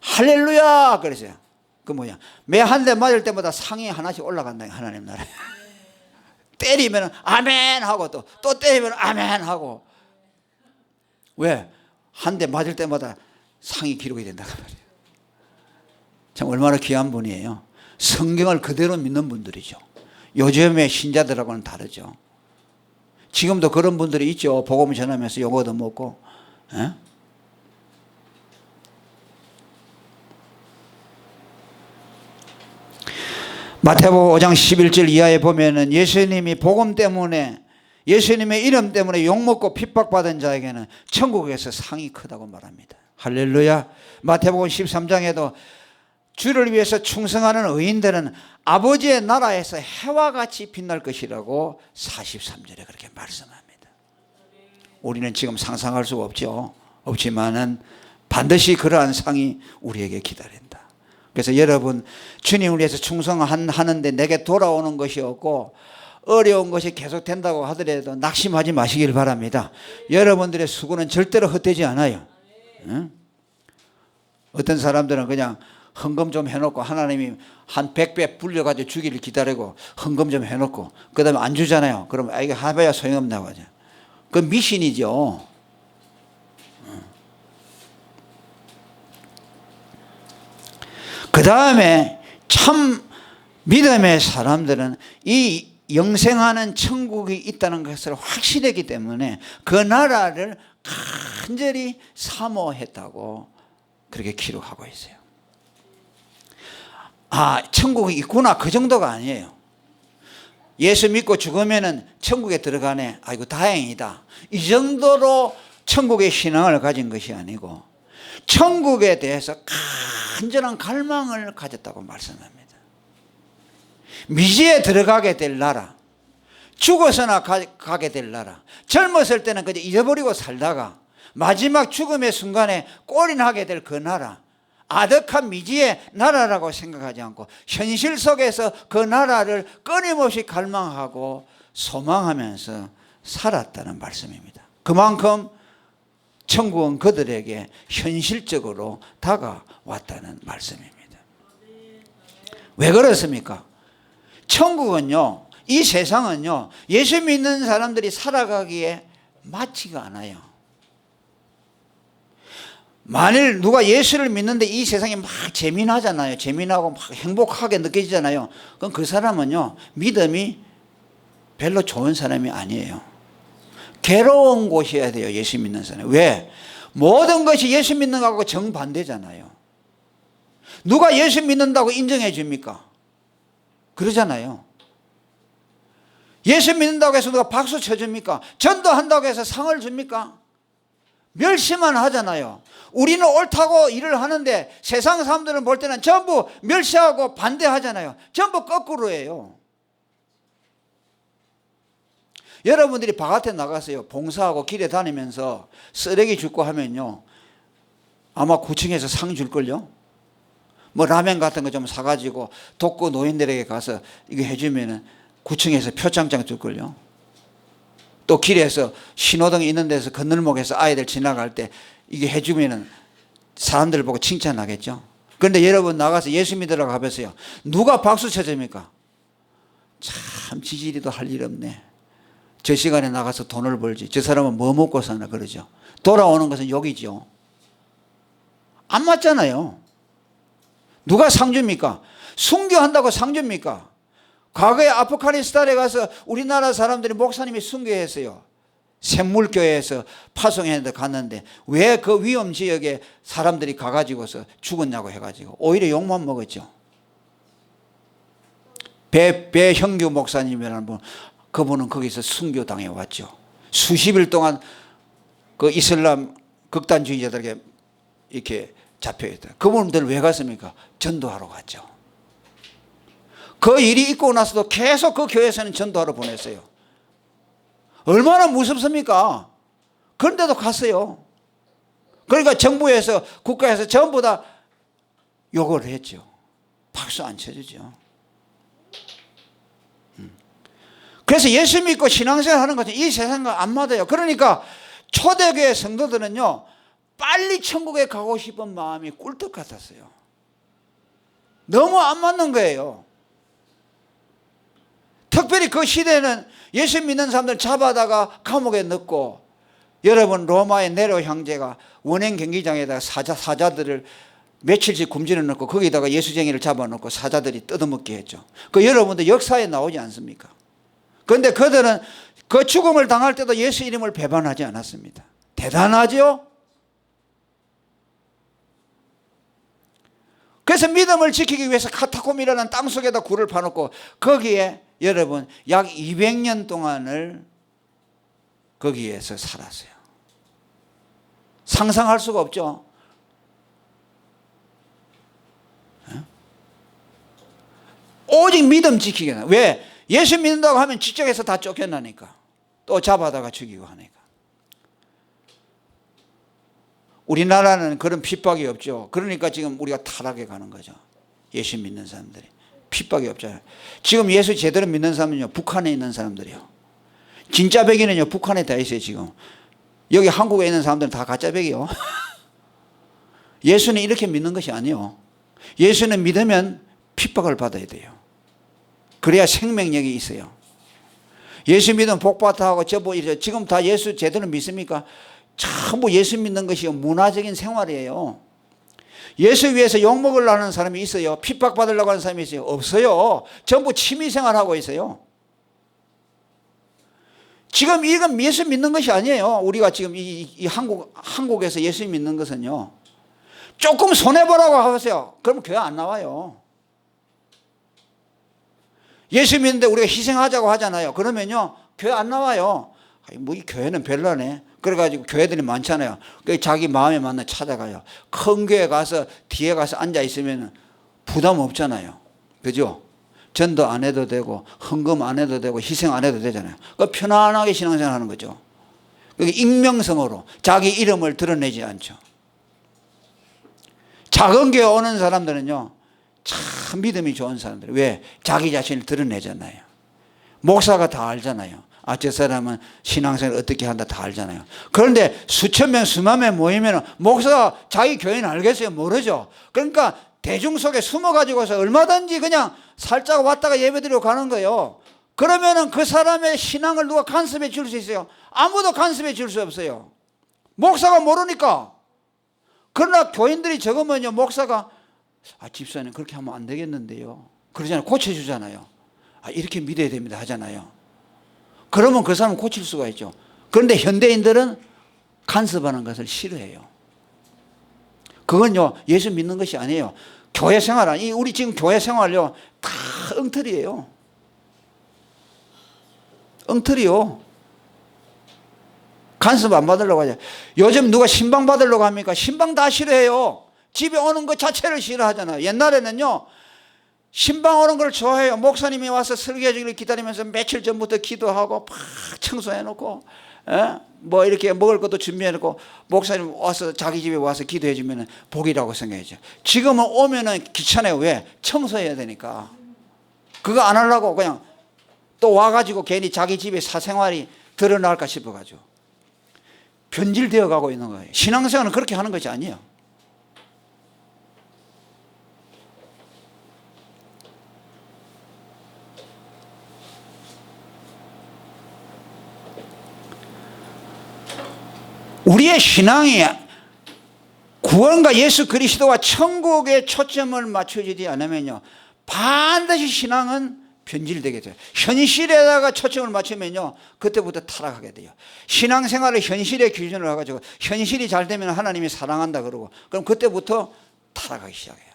할렐루야 그랬어요. 그 뭐야, 매 한 대 맞을 때마다 상이 하나씩 올라간다, 하나님 나라에. 때리면 아멘 하고 또 때리면 아멘 하고. 왜? 한 대 맞을 때마다 상이 기록이 된다고 말이에요. 참 얼마나 귀한 분이에요. 성경을 그대로 믿는 분들이죠. 요즘의 신자들하고는 다르죠. 지금도 그런 분들이 있죠. 복음 전하면서 요거도 먹고. 에? 마태복음 5장 11절 이하에 보면은 예수님이 복음 때문에, 예수님의 이름 때문에 욕먹고 핍박받은 자에게는 천국에서 상이 크다고 말합니다. 할렐루야. 마태복음 13장에도 주를 위해서 충성하는 의인들은 아버지의 나라에서 해와 같이 빛날 것이라고 43절에 그렇게 말씀합니다. 우리는 지금 상상할 수가 없지만은 반드시 그러한 상이 우리에게 기다린다. 그래서 여러분, 주님을 위해서 충성하는데 내게 돌아오는 것이 없고 어려운 것이 계속된다고 하더라도 낙심하지 마시길 바랍니다. 여러분들의 수고는 절대로 헛되지 않아요. 응? 어떤 사람들은 그냥 헌금 좀 해놓고 하나님이 한 100배 불려가지고 주기를 기다리고 헌금 좀 해놓고 그 다음에 안 주잖아요. 그럼 이게 하봐야 소용없다고 하죠. 그건 미신이죠. 그 다음에 참 믿음의 사람들은 이 영생하는 천국이 있다는 것을 확신했기 때문에 그 나라를 간절히 사모했다고 그렇게 기록하고 있어요. 아, 천국이 있구나, 그 정도가 아니에요. 예수 믿고 죽으면은 천국에 들어가네, 아이고 다행이다, 이 정도로 천국의 신앙을 가진 것이 아니고 천국에 대해서 간절한 갈망을 가졌다고 말씀합니다. 미지에 들어가게 될 나라, 죽어서나 가게 될 나라, 젊었을 때는 그저 잊어버리고 살다가 마지막 죽음의 순간에 꼴인하게 될 그 나라, 아득한 미지의 나라라고 생각하지 않고 현실 속에서 그 나라를 끊임없이 갈망하고 소망하면서 살았다는 말씀입니다. 그만큼 천국은 그들에게 현실적으로 다가왔다는 말씀입니다. 왜 그렇습니까? 천국은요, 이 세상은요, 예수 믿는 사람들이 살아가기에 맞지가 않아요. 만일 누가 예수를 믿는데 이 세상이 막 재미나잖아요. 재미나고 막 행복하게 느껴지잖아요. 그럼 그 사람은요, 믿음이 별로 좋은 사람이 아니에요. 괴로운 곳이어야 돼요, 예수 믿는 사람. 왜? 모든 것이 예수 믿는 것하고 정반대잖아요. 누가 예수 믿는다고 인정해 줍니까? 그러잖아요. 예수 믿는다고 해서 누가 박수 쳐줍니까? 전도한다고 해서 상을 줍니까? 멸시만 하잖아요. 우리는 옳다고 일을 하는데 세상 사람들은 볼 때는 전부 멸시하고 반대하잖아요. 전부 거꾸로예요. 여러분들이 바깥에 나가서요, 봉사하고 길에 다니면서 쓰레기 줍고 하면요, 아마 구청에서 상 줄걸요. 뭐 라면 같은 거 좀 사가지고 독거 노인들에게 가서 이거 해주면은 구청에서 표창장 줄걸요. 또 길에서 신호등 있는 데서 건널목에서 아이들 지나갈 때 이게 해주면은 사람들 보고 칭찬하겠죠. 그런데 여러분 나가서 예수 믿으라고 하면서요, 누가 박수 쳐줍니까? 참 지지리도 할 일 없네, 저 시간에 나가서 돈을 벌지, 저 사람은 뭐 먹고 사나 그러죠. 돌아오는 것은 욕이죠. 안 맞잖아요. 누가 상 줍니까? 순교한다고 상 줍니까? 과거에 아프가니스탄에 가서 우리나라 사람들이 목사님이 순교했어요. 샘물교회에서 파송했는데 갔는데 왜 그 위험 지역에 사람들이 가가지고서 죽었냐고 해가지고 오히려 욕만 먹었죠. 배형규 목사님이라는 분, 그분은 거기서 순교당해 왔죠. 수십일 동안 그 이슬람 극단주의자들에게 이렇게 잡혀있다. 그분들 왜 갔습니까? 전도하러 갔죠. 그 일이 있고 나서도 계속 그 교회에서는 전도하러 보냈어요. 얼마나 무섭습니까? 그런데도 갔어요. 그러니까 정부에서 국가에서 전부 다 욕을 했죠. 박수 안 쳐주죠. 그래서 예수 믿고 신앙생활 하는 것은 이 세상과 안 맞아요. 그러니까 초대교회 성도들은요, 빨리 천국에 가고 싶은 마음이 꿀떡 같았어요. 너무 안 맞는 거예요. 특별히 그 시대는 예수 믿는 사람들 잡아다가 감옥에 넣고, 여러분 로마의 네로 형제가 원행 경기장에다가 사자들을 며칠씩 굶주려 넣고 거기다가 예수쟁이를 잡아놓고 사자들이 뜯어먹게 했죠. 그 여러분도 역사에 나오지 않습니까? 그런데 그들은 그 죽음을 당할 때도 예수 이름을 배반하지 않았습니다. 대단하죠? 그래서 믿음을 지키기 위해서 카타콤이라는 땅속에다 굴을 파놓고 거기에 여러분 약 200년 동안을 거기에서 살았어요. 상상할 수가 없죠. 오직 믿음 지키기. 왜? 예수 믿는다고 하면 지적에서 다 쫓겨나니까. 또 잡아다가 죽이고 하니까. 우리나라는 그런 핍박이 없죠. 그러니까 지금 우리가 타락해 가는 거죠. 예수 믿는 사람들이. 핍박이 없잖아요. 지금 예수 제대로 믿는 사람은요, 북한에 있는 사람들이요. 진짜 백인은요, 북한에 다 있어요, 지금. 여기 한국에 있는 사람들은 다 가짜 백이요. 예수는 이렇게 믿는 것이 아니요. 예수는 믿으면 핍박을 받아야 돼요. 그래야 생명력이 있어요. 예수 믿으면 복받아 하고 지금 다 예수 제대로 믿습니까? 전부 예수 믿는 것이 문화적인 생활이에요. 예수 위해서 욕먹으려고 하는 사람이 있어요? 핍박받으려고 하는 사람이 있어요? 없어요. 전부 취미생활하고 있어요. 지금 이건 예수 믿는 것이 아니에요. 우리가 지금 이 한국에서 예수 믿는 것은요, 조금 손해보라고 하세요. 그러면 교회 안 나와요. 예수 믿는데 우리가 희생하자고 하잖아요. 그러면요, 교회 안 나와요. 뭐 이 교회는 별로네. 그래가지고 교회들이 많잖아요. 자기 마음에 맞는 찾아가요. 큰 교회 가서 뒤에 가서 앉아 있으면 부담 없잖아요. 그죠? 전도 안 해도 되고 헌금 안 해도 되고 희생 안 해도 되잖아요. 그러니까 편안하게 신앙생활 하는 거죠. 익명성으로 자기 이름을 드러내지 않죠. 작은 교회 오는 사람들은요, 참 믿음이 좋은 사람들. 왜? 자기 자신을 드러내잖아요. 목사가 다 알잖아요. 아, 저 사람은 신앙생활을 어떻게 한다 다 알잖아요. 그런데 수천 명, 수만 명 모이면 목사가 자기 교회는 알겠어요? 모르죠. 그러니까 대중 속에 숨어가지고서 얼마든지 그냥 살짝 왔다가 예배드리고 가는 거예요. 그러면은 그 사람의 신앙을 누가 간섭해 줄 수 있어요? 아무도 간섭해 줄 수 없어요. 목사가 모르니까. 그러나 교인들이 적으면요, 목사가 아, 집사님 그렇게 하면 안 되겠는데요. 그러잖아요. 고쳐주잖아요. 아, 이렇게 믿어야 됩니다 하잖아요. 그러면 그 사람은 고칠 수가 있죠. 그런데 현대인들은 간섭하는 것을 싫어해요. 그건요, 예수 믿는 것이 아니에요. 교회 생활 아니, 우리 지금 교회 생활요, 다 엉터리예요. 엉터리요. 간섭 안 받으려고 하죠. 요즘 누가 신방 받으려고 합니까? 신방 다 싫어해요. 집에 오는 것 자체를 싫어하잖아요. 옛날에는요, 신방 오는 걸 좋아해요. 목사님이 와서 설교해 주기를 기다리면서 며칠 전부터 기도하고 팍 청소해놓고, 뭐 이렇게 먹을 것도 준비해놓고 목사님 와서 자기 집에 와서 기도해 주면 복이라고 생각하죠. 지금은 오면은 귀찮아요. 왜? 청소해야 되니까. 그거 안 하려고 그냥 또 와가지고 괜히 자기 집에 사생활이 드러날까 싶어가지고 변질되어 가고 있는 거예요. 신앙생활은 그렇게 하는 것이 아니에요. 우리의 신앙이 구원과 예수 그리스도와 천국에 초점을 맞춰지지 않으면요, 반드시 신앙은 변질되게 돼요. 현실에다가 초점을 맞추면요, 그때부터 타락하게 돼요. 신앙생활을 현실의 기준으로 해가지고 현실이 잘 되면 하나님이 사랑한다 그러고, 그럼 그때부터 타락하기 시작해요.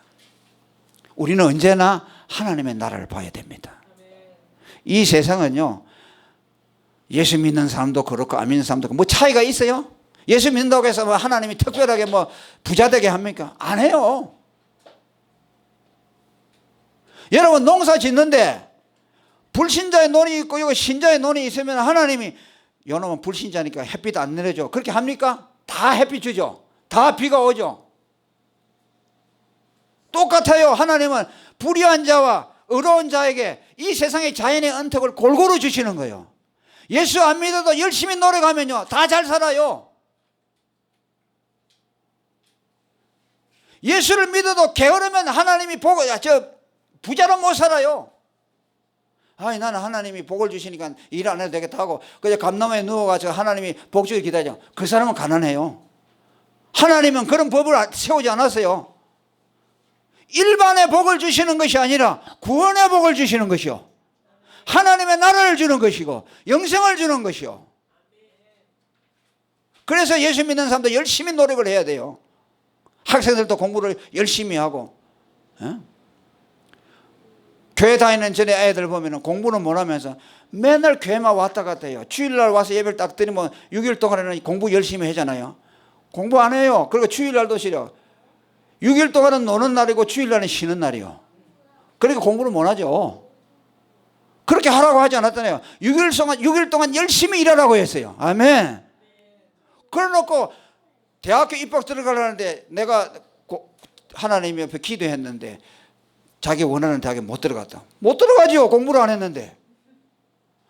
우리는 언제나 하나님의 나라를 봐야 됩니다. 이 세상은요, 예수 믿는 사람도 그렇고 안 믿는 사람도 그렇고 뭐 차이가 있어요? 예수 믿는다고 해서 뭐 하나님이 특별하게 뭐 부자 되게 합니까? 안 해요. 여러분 농사 짓는데 불신자의 논이 있고 이거 신자의 논이 있으면 하나님이 요놈은 불신자니까 햇빛 안 내려줘. 그렇게 합니까? 다 햇빛 주죠. 다 비가 오죠. 똑같아요. 하나님은 불의한 자와 의로운 자에게 이 세상의 자연의恩택을 골고루 주시는 거예요. 예수 안 믿어도 열심히 노력하면요 다 잘 살아요. 예수를 믿어도 게으르면 하나님이 부자로 못 살아요. 아니 나는 하나님이 복을 주시니까 일 안 해도 되겠다 하고 그냥 감나무에 누워가지고 하나님이 복 주길 기다려. 그 사람은 가난해요. 하나님은 그런 법을 세우지 않았어요. 일반의 복을 주시는 것이 아니라 구원의 복을 주시는 것이요, 하나님의 나라를 주는 것이고 영생을 주는 것이요. 그래서 예수 믿는 사람도 열심히 노력을 해야 돼요. 학생들도 공부를 열심히 하고, 교회 다니는 전에 애들 보면 공부는 못하면서 맨날 교회만 왔다 갔다 해요. 주일날 와서 예배를 딱 드리면 6일 동안에는 공부 열심히 하잖아요. 공부 안 해요. 그리고 주일날도 싫어. 6일 동안은 노는 날이고 주일날은 쉬는 날이요. 그러니까 공부를 못하죠. 그렇게 하라고 하지 않았잖아요. 6일 동안 열심히 일하라고 했어요. 아멘. 그래놓고 대학교 입학 들어가려는데 내가 하나님 옆에 기도했는데 자기 원하는 대학에 못 들어갔다. 못 들어가죠. 공부를 안 했는데.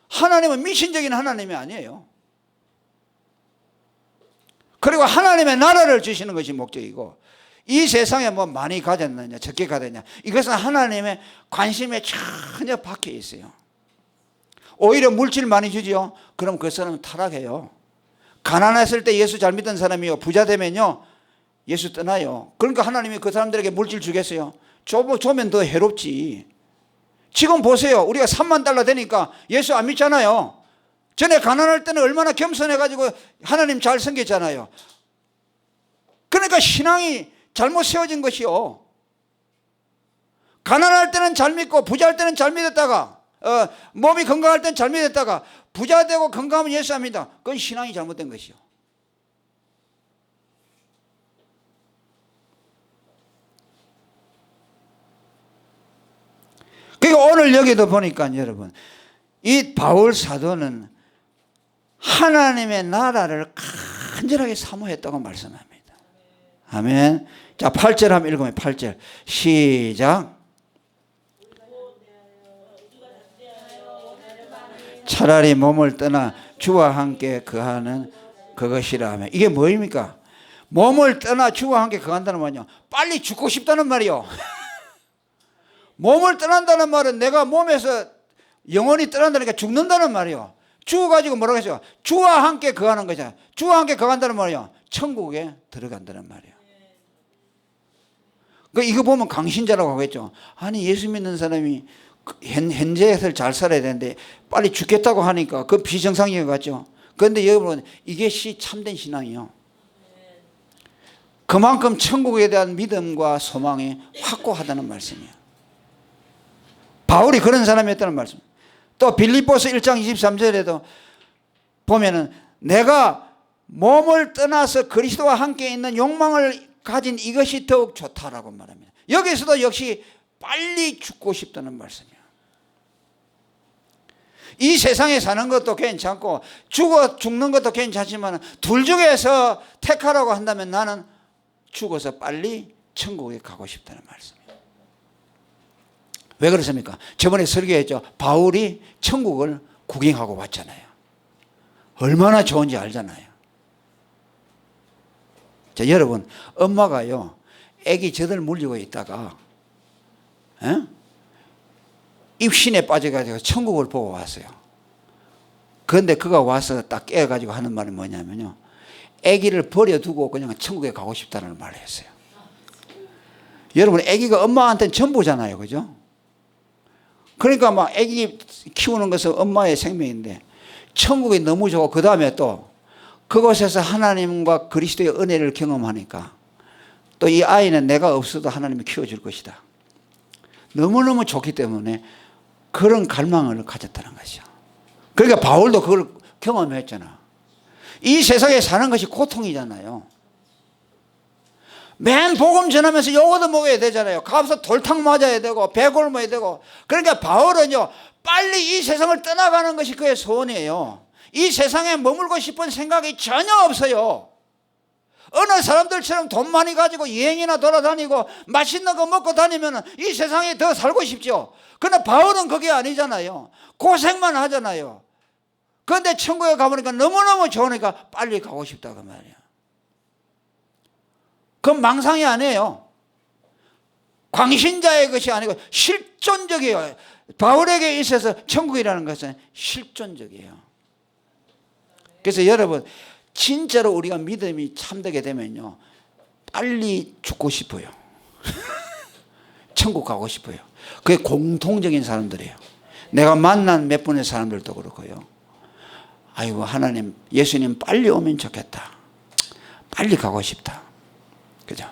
하나님은 미신적인 하나님이 아니에요. 그리고 하나님의 나라를 주시는 것이 목적이고, 이 세상에 뭐 많이 가졌느냐 적게 가졌느냐 이것은 하나님의 관심에 전혀 박혀 있어요. 오히려 물질 많이 주지요. 그럼 그 사람은 타락해요. 가난했을 때 예수 잘 믿던 사람이요 부자 되면요 예수 떠나요. 그러니까 하나님이 그 사람들에게 물질 주겠어요? 주면 더 해롭지. 지금 보세요. 우리가 3만 달러 되니까 예수 안 믿잖아요. 전에 가난할 때는 얼마나 겸손해가지고 하나님 잘 섬겼잖아요. 그러니까 신앙이 잘못 세워진 것이요. 가난할 때는 잘 믿고 부자할 때는 잘 믿었다가 몸이 건강할 때는 잘 믿었다가 부자 되고 건강하면 예수 안 믿다. 그건 신앙이 잘못된 것이요. 그러니까 오늘 여기도 보니까 여러분 이 바울 사도는 하나님의 나라를 간절하게 사모했다고 말씀합니다. 아멘. 자, 8절 한번 읽으면 8절 시작. 차라리 몸을 떠나 주와 함께 거하는 그것이라 하면, 이게 뭐입니까? 몸을 떠나 주와 함께 거한다는 말이요 빨리 죽고 싶다는 말이요. 몸을 떠난다는 말은 내가 몸에서 영혼이 떠난다니까 죽는다는 말이요. 죽어가지고 뭐라고 했어요? 주와 함께 거하는 거잖아요. 주와 함께 거한다는 말이요 천국에 들어간다는 말이에요. 이거 보면 강신자라고 하겠죠. 아니 예수 믿는 사람이 현재에서 잘 살아야 되는데 빨리 죽겠다고 하니까 그 비정상인 것 같죠. 그런데 여러분 이게 참된 신앙이요. 그만큼 천국에 대한 믿음과 소망이 확고하다는 말씀이에요. 바울이 그런 사람이었다는 말씀. 또 빌립보서 1장 23절에도 보면은 내가 몸을 떠나서 그리스도와 함께 있는 욕망을 가진 이것이 더욱 좋다라고 말합니다. 여기서도 역시 빨리 죽고 싶다는 말씀이에요. 이 세상에 사는 것도 괜찮고 죽는 것도 괜찮지만 둘 중에서 택하라고 한다면 나는 죽어서 빨리 천국에 가고 싶다는 말씀이에요. 왜 그렇습니까? 저번에 설교했죠. 바울이 천국을 구경하고 왔잖아요. 얼마나 좋은지 알잖아요. 자, 여러분, 엄마가요 애기 젖을 물리고 있다가 입신에 빠져가지고 천국을 보고 왔어요. 그런데 그가 와서 딱 깨어가지고 하는 말이 뭐냐면요, 애기를 버려두고 그냥 천국에 가고 싶다는 말을 했어요. 여러분, 애기가 엄마한테는 전부잖아요. 그죠? 그러니까 막 애기 키우는 것은 엄마의 생명인데 천국이 너무 좋고 그 다음에 또 그곳에서 하나님과 그리스도의 은혜를 경험하니까 또 이 아이는 내가 없어도 하나님이 키워줄 것이다. 너무너무 좋기 때문에 그런 갈망을 가졌다는 것이죠. 그러니까 바울도 그걸 경험했잖아. 이 세상에 사는 것이 고통이잖아요. 맨 복음 전하면서 요거도 먹어야 되잖아요. 가서 돌탕 맞아야 되고 배 굶어야 되고. 그러니까 바울은요 빨리 이 세상을 떠나가는 것이 그의 소원이에요. 이 세상에 머물고 싶은 생각이 전혀 없어요. 어느 사람들처럼 돈 많이 가지고 여행이나 돌아다니고 맛있는 거 먹고 다니면 이 세상에 더 살고 싶죠. 그러나 바울은 그게 아니잖아요. 고생만 하잖아요. 그런데 천국에 가보니까 너무너무 좋으니까 빨리 가고 싶다 그 말이야. 그건 망상이 아니에요. 광신자의 것이 아니고 실존적이에요. 바울에게 있어서 천국이라는 것은 실존적이에요. 그래서 여러분 진짜로 우리가 믿음이 참되게 되면요 빨리 죽고 싶어요. 천국 가고 싶어요. 그게 공통적인 사람들이에요. 내가 만난 몇 분의 사람들도 그렇고요. 아이고 하나님 예수님 빨리 오면 좋겠다. 빨리 가고 싶다. 그죠?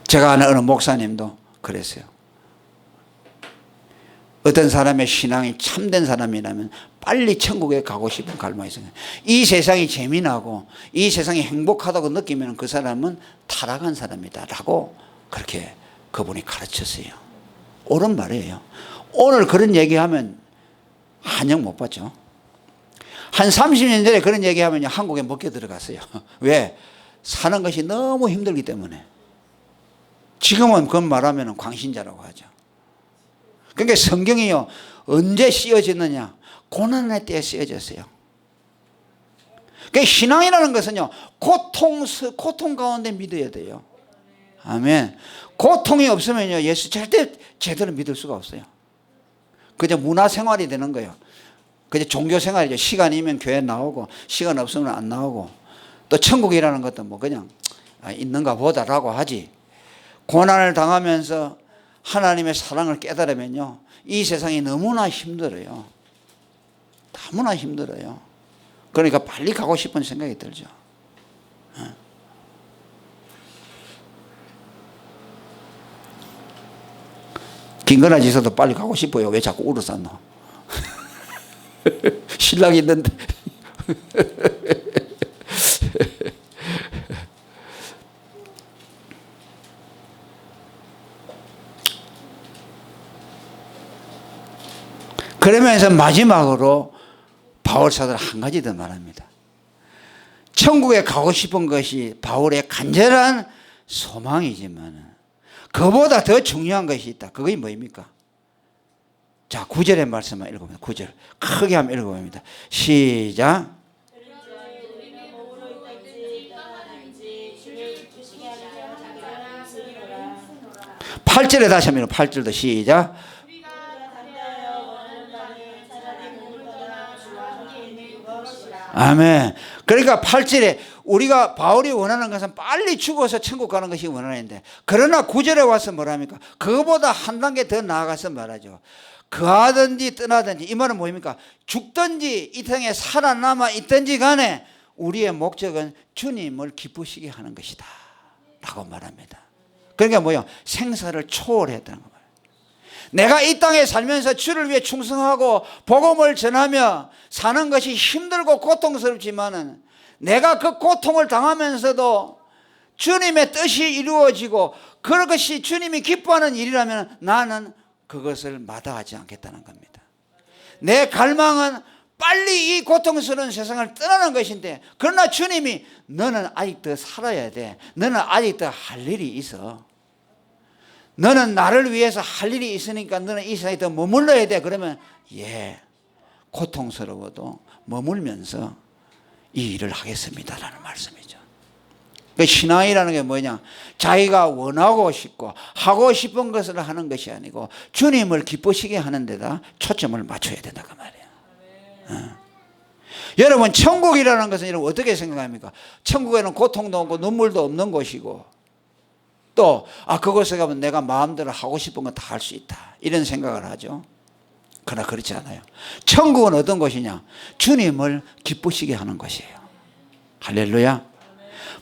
제가 아는 어느 목사님도 그랬어요. 어떤 사람의 신앙이 참된 사람이라면 빨리 천국에 가고 싶은 갈망이 있어요. 이 세상이 재미나고 이 세상이 행복하다고 느끼면 그 사람은 타락한 사람이다 라고 그렇게 그분이 가르쳤어요. 옳은 말이에요. 오늘 그런 얘기하면 한영 못 받죠. 한 30년 전에 그런 얘기하면 한국에 먹혀 들어갔어요. 왜? 사는 것이 너무 힘들기 때문에. 지금은 그건 말하면 광신자라고 하죠. 그러니까 성경이요 언제 씌어졌느냐? 고난의 때에 씌어졌어요. 그러니까 신앙이라는 것은요 고통 가운데 믿어야 돼요. 아멘. 고통이 없으면요 예수 절대 제대로 믿을 수가 없어요. 그저 문화생활이 되는 거예요. 그저 종교생활이죠. 시간이면 교회 나오고 시간 없으면 안 나오고 또 천국이라는 것도 뭐 그냥 있는가 보다라고 하지. 고난을 당하면서 하나님의 사랑을 깨달으면요 이 세상이 너무나 힘들어요. 너무나 힘들어요. 그러니까 빨리 가고 싶은 생각이 들죠. 김건아 지사도 빨리 가고 싶어요. 왜 자꾸 울어쌌노? 신랑이 있는데. 그러면서 마지막으로 바울 사도는 한 가지 더 말합니다. 천국에 가고 싶은 것이 바울의 간절한 소망이지만 그보다 더 중요한 것이 있다. 그게 뭐입니까? 자, 9절의 말씀만 읽어봅니다. 9절 크게 한번 읽어봅니다. 시작. 8절에 다시 한번 8절도 시작. 아멘. 그러니까 8절에 우리가 바울이 원하는 것은 빨리 죽어서 천국 가는 것이 원하는데 그러나 9절에 와서 뭐랍니까? 그거보다 한 단계 더 나아가서 말하죠. 거하든지 떠나든지 이 말은 뭐입니까? 죽든지 이 땅에 살아남아 있든지 간에 우리의 목적은 주님을 기쁘시게 하는 것이다 라고 말합니다. 그러니까 뭐요? 생사를 초월했다는 거예요. 내가 이 땅에 살면서 주를 위해 충성하고 복음을 전하며 사는 것이 힘들고 고통스럽지만은 내가 그 고통을 당하면서도 주님의 뜻이 이루어지고 그것이 주님이 기뻐하는 일이라면 나는 그것을 마다하지 않겠다는 겁니다. 내 갈망은 빨리 이 고통스러운 세상을 떠나는 것인데 그러나 주님이 너는 아직 더 살아야 돼. 너는 아직 더 할 일이 있어. 너는 나를 위해서 할 일이 있으니까 너는 이 세상에 더 머물러야 돼. 그러면 고통스러워도 머물면서 이 일을 하겠습니다라는 말씀이죠. 그 신앙이라는 게 뭐냐? 자기가 원하고 싶고 하고 싶은 것을 하는 것이 아니고 주님을 기쁘시게 하는 데다 초점을 맞춰야 된다 그 말이에요. 여러분 천국이라는 것은 여러분 어떻게 생각합니까? 천국에는 고통도 없고 눈물도 없는 곳이고 또 그곳에 가면 내가 마음대로 하고 싶은 거 다 할 수 있다 이런 생각을 하죠. 그러나 그렇지 않아요. 천국은 어떤 곳이냐? 주님을 기쁘시게 하는 곳이에요. 할렐루야.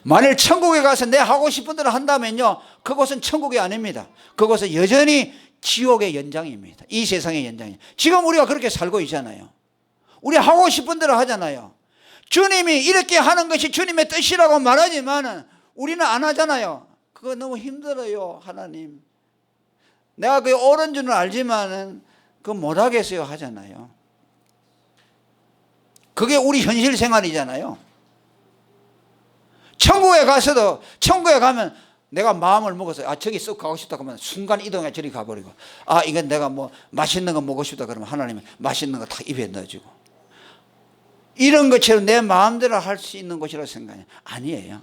만일 천국에 가서 내 하고 싶은 대로 한다면요 그곳은 천국이 아닙니다. 그곳은 여전히 지옥의 연장입니다. 이 세상의 연장이에요. 지금 우리가 그렇게 살고 있잖아요. 우리 하고 싶은 대로 하잖아요. 주님이 이렇게 하는 것이 주님의 뜻이라고 말하지만 우리는 안 하잖아요. 그거 너무 힘들어요. 하나님 내가 그게 옳은 줄은 알지만은 그거 못하겠어요 하잖아요. 그게 우리 현실 생활이잖아요. 천국에 가서도, 천국에 가면 내가 마음을 먹어서 저기 쏙 가고 싶다 그러면 순간 이동해 저리 가버리고, 이건 내가 뭐 맛있는 거 먹고 싶다 그러면 하나님이 맛있는 거 다 입에 넣어주고, 이런 것처럼 내 마음대로 할 수 있는 곳이라고 생각해요. 아니에요.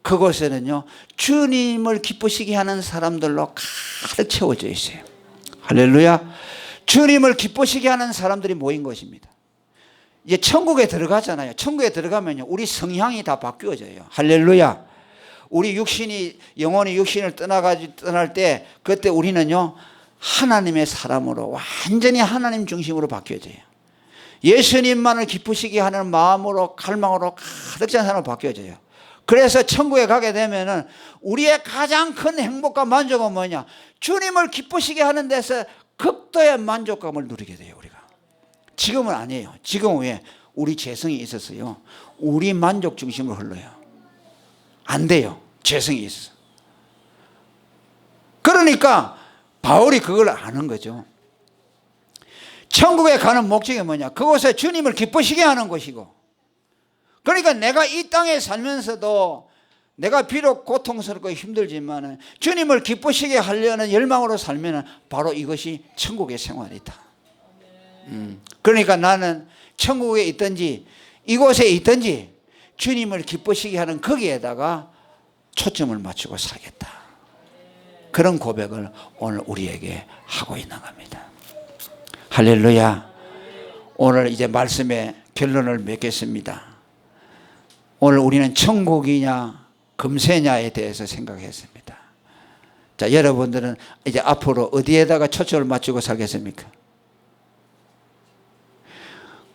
그곳에는요, 주님을 기쁘시게 하는 사람들로 가득 채워져 있어요. 할렐루야. 주님을 기쁘시게 하는 사람들이 모인 곳입니다. 이제 천국에 들어가잖아요. 천국에 들어가면요, 우리 성향이 다 바뀌어져요. 할렐루야. 우리 육신이, 영혼이 육신을 떠날 때, 그때 우리는요, 하나님의 사람으로 완전히 하나님 중심으로 바뀌어져요. 예수님만을 기쁘시게 하는 마음으로, 갈망으로 가득 찬 사람으로 바뀌어져요. 그래서 천국에 가게 되면은 우리의 가장 큰 행복과 만족은 뭐냐? 주님을 기쁘시게 하는 데서 극도의 만족감을 누리게 돼요, 우리가. 지금은 아니에요. 지금은 왜? 우리 재성이 있어서요, 우리 만족 중심으로 흘러요. 안 돼요. 재성이 있어서. 그러니까 바울이 그걸 아는 거죠. 천국에 가는 목적이 뭐냐? 그곳에 주님을 기쁘시게 하는 곳이고, 그러니까 내가 이 땅에 살면서도 내가 비록 고통스럽고 힘들지만 주님을 기쁘시게 하려는 열망으로 살면 바로 이것이 천국의 생활이다. 그러니까 나는 천국에 있든지 이곳에 있든지 주님을 기쁘시게 하는 거기에다가 초점을 맞추고 살겠다. 그런 고백을 오늘 우리에게 하고 있는 겁니다. 할렐루야. 오늘 이제 말씀의 결론을 맺겠습니다. 오늘 우리는 천국이냐 금세냐에 대해서 생각했습니다. 자, 여러분들은 이제 앞으로 어디에다가 초점을 맞추고 살겠습니까?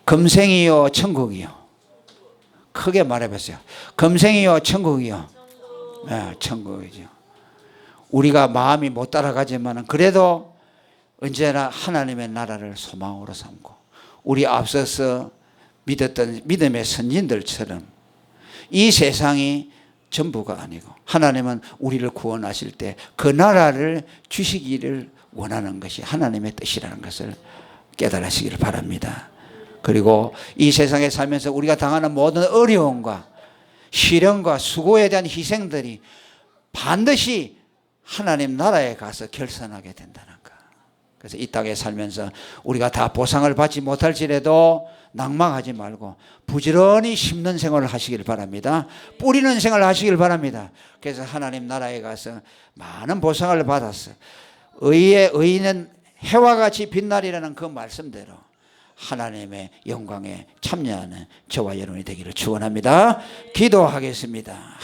금생이요 천국이요? 크게 말해보세요. 금생이요 천국이요? 네, 천국이죠. 우리가 마음이 못 따라가지만 그래도 언제나 하나님의 나라를 소망으로 삼고, 우리 앞서서 믿었던 믿음의 선진들처럼 이 세상이 전부가 아니고 하나님은 우리를 구원하실 때 그 나라를 주시기를 원하는 것이 하나님의 뜻이라는 것을 깨달으시기를 바랍니다. 그리고 이 세상에 살면서 우리가 당하는 모든 어려움과 시련과 수고에 대한 희생들이 반드시 하나님 나라에 가서 결산하게 된다는 것. 그래서 이 땅에 살면서 우리가 다 보상을 받지 못할지라도 낭망하지 말고 부지런히 심는 생활을 하시길 바랍니다. 뿌리는 생활을 하시길 바랍니다. 그래서 하나님 나라에 가서 많은 보상을 받았어. 의의 의인은 해와 같이 빛나리라는 그 말씀대로 하나님의 영광에 참여하는 저와 여러분이 되기를 축원합니다. 기도하겠습니다.